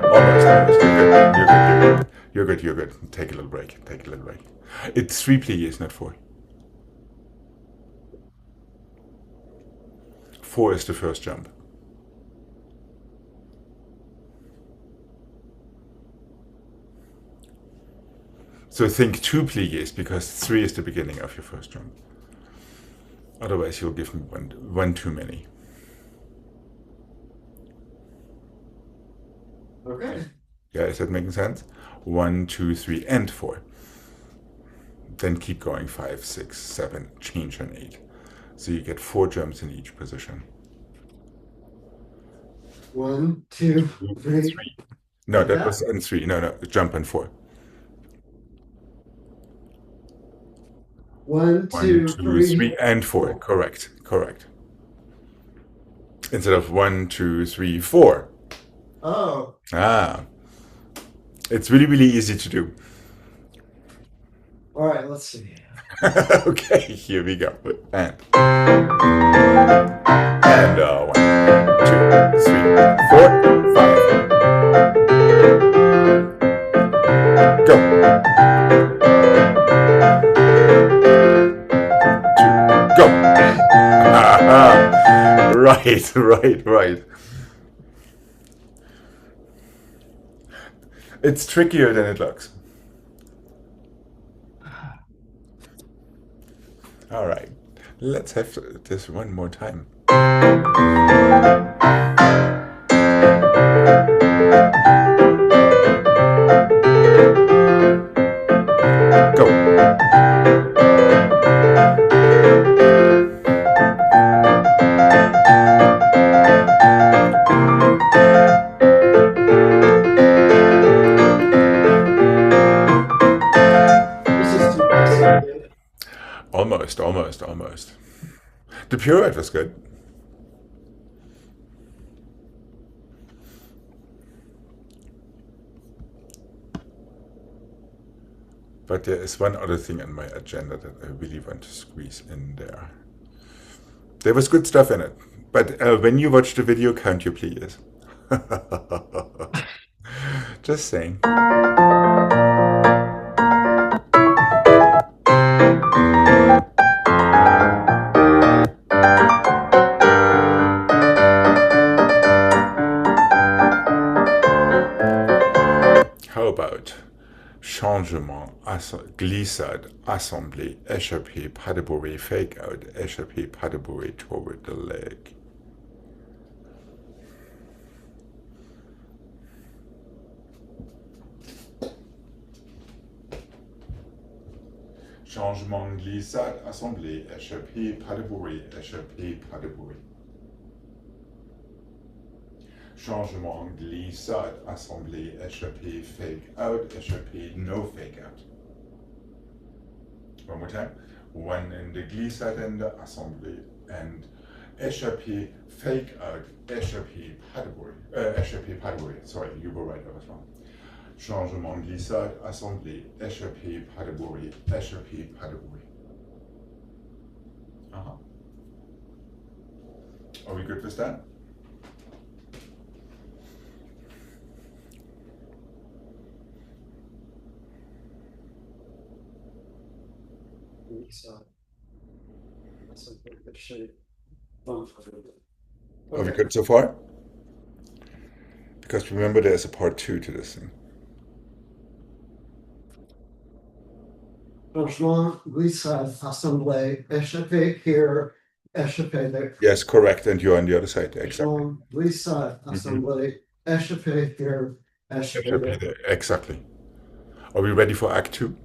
Almost. You're good. Take a little break. It's 3 pliés, not 4. 4 is the first jump. So think 2 pliés, because 3 is the beginning of your first jump. Otherwise you'll give me one too many. Okay. Yeah, is that making sense? 1, 2, 3, and 4. Then keep going 5, 6, 7, change an 8. So you get 4 jumps in each position. 1, 2, 3. No, that was on 3. No, jump on 4. 1, 2, 3, and 4. Correct. Instead of 1, 2, 3, 4. Oh. It's really easy to do. All right, let's see. Okay, here we go. And 1, 2, 3, 4, 5. Go. 2, go. Right. It's trickier than it looks. All right, let's have this one more time. Go. Almost, almost, almost. The pirouette was good. But there is one other thing on my agenda that I really want to squeeze in there. There was good stuff in it. But when you watch the video, count your please. Just saying. How about changement, glissade, assemblée, échappée, pas de bourrée, fake out, échappée, pas de bourrée toward the leg. Changement, glissade, assemblée, échappée, pas de bourrée, échappée, pas de bourrée. Changement, glissade, assemblée, échappée, fake out, échappée, no fake out. One more time. One in the glissade and the assemblée, and échappée, fake out, échappée, pas de bourrée. Échappée, pas de bourrée. Sorry, you were right, I was wrong. Changement, glissade, assemblée, échappée, pas de bourrée, échappée, pas de bourrée. Are we good with that? Are we good so far? Because remember, there's a part 2 to this thing. Changement, glissade, assemblée, échappée here, échappée there. Yes, correct. And you're on the other side. Exactly. Changement, glissade, assemblée, échappée here, échappée there. Exactly. Are we ready for Act 2?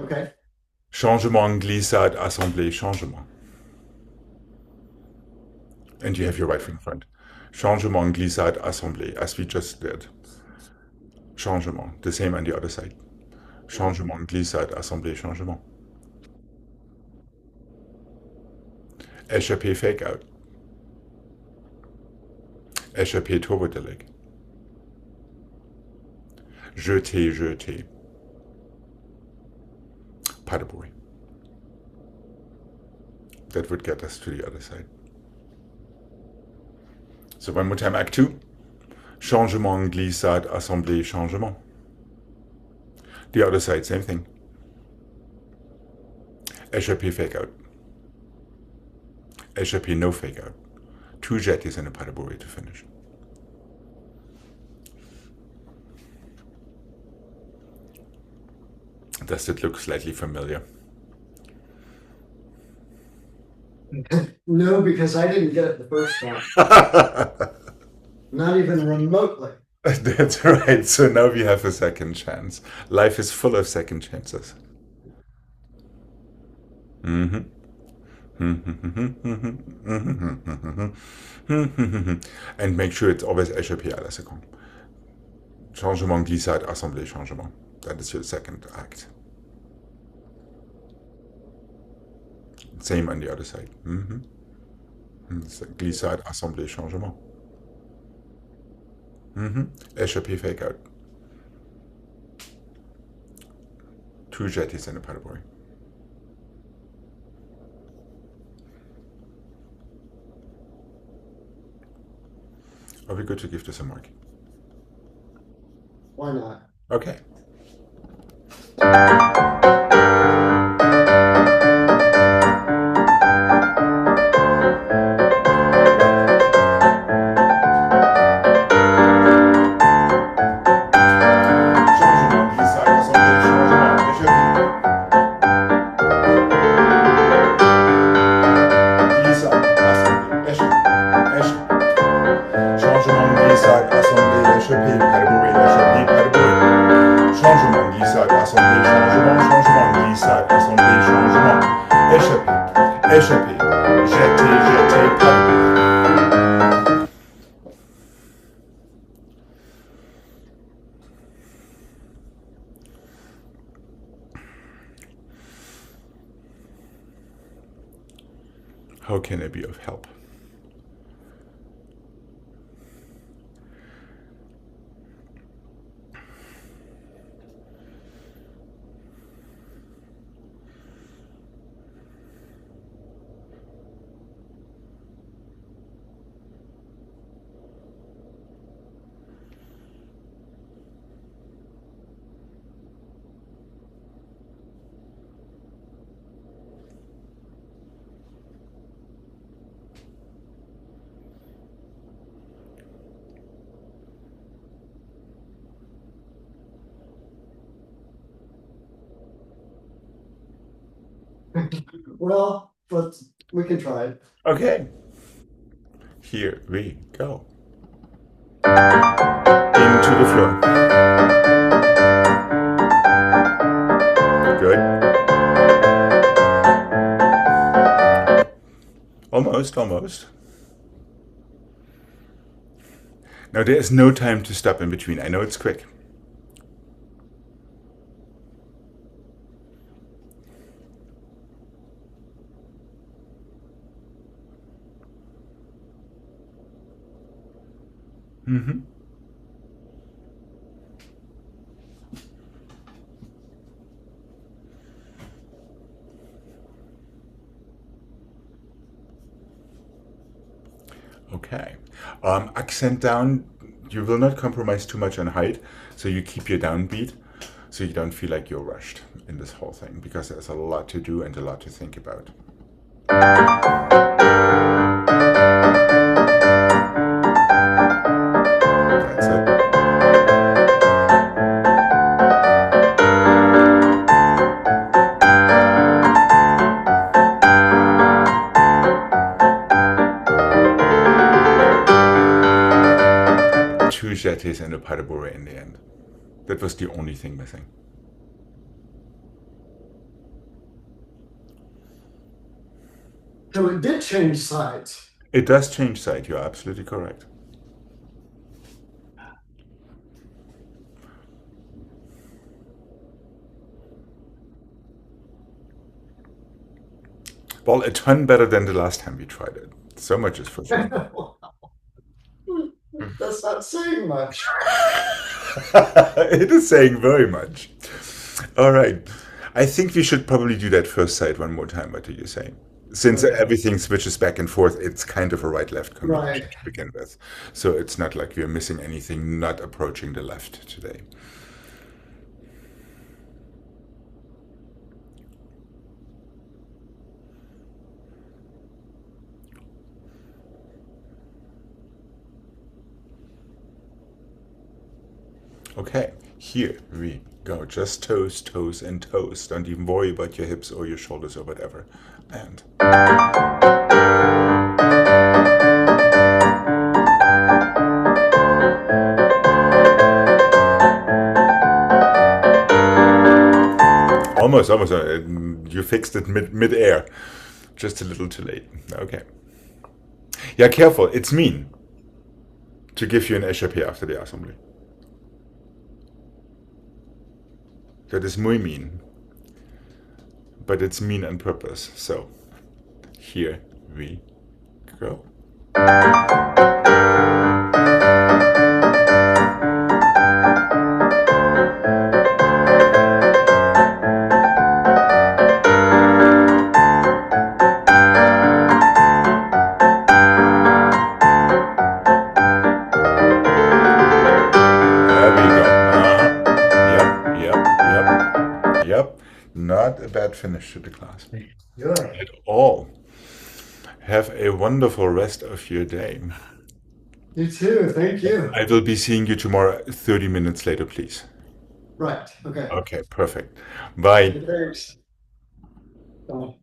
Okay. Changement, glissade, assemblée, changement. And you have your right foot in front. Changement, glissade, assemblée, as we just did. Changement, the same on the other side. Changement, glissade, assemblée, changement. Échappée, fake out. Échappée, toward the leg. Jeté, jeté. Pas de bourrée. That would get us to the other side. So one more time, Act 2. Changement, glissade, assemblée, changement. The other side, same thing. Échappée, fake out. Échappée, no fake out. 2 jetties and a pas de bourrée to finish. Does it look slightly familiar? No, because I didn't get it the first time. Not even remotely. That's right. So now we have a second chance. Life is full of second chances. And make sure it's always échappé à la seconde. Changement, glissade, assemblée, changement. That is your second act. Same on the other side. Glissade, assemblée, changement. Échappée, fake out. 2 jetties and a pas de bourrée. Are we good to give this a mark? Why not? Okay. Changement, glissade, assemblée, changement, changement. How can I be of help? Well, we can try it. Okay, here we go. Into the floor. Good. Almost, almost. Now there is no time to stop in between. I know it's quick. Mm-hmm. Okay. Accent down. You will not compromise too much on height, so you keep your downbeat, so you don't feel like you're rushed in this whole thing, because there's a lot to do and a lot to think about. That's it. Two jetés and a pas de bourrée in the end. That was the only thing missing. So it did change sides. It does change side, you're absolutely correct. Well, a ton better than the last time we tried it. So much is for sure. That's not saying much. It is saying very much. All right. I think we should probably do that first side one more time. What do you say? Since Okay. everything switches back and forth, it's kind of a right-left combination Right. to begin with. So it's not like we're missing anything, not approaching the left today. Okay, here we go. Just toes, toes, and toes. Don't even worry about your hips or your shoulders or whatever. And almost, almost. You fixed it mid-air. Just a little too late. Okay. Yeah, careful. It's mean to give you an échappé after the assembly. That is muy mean. But it's mean on purpose. So, here we go. There we go. Yep, yep, yep, yep. Not a bad finish to the class Good. at all. Have a wonderful rest of your day. You too. Thank you. I will be seeing you tomorrow 30 minutes later, please. Right. Okay. Okay, perfect. Bye. Thanks. Bye.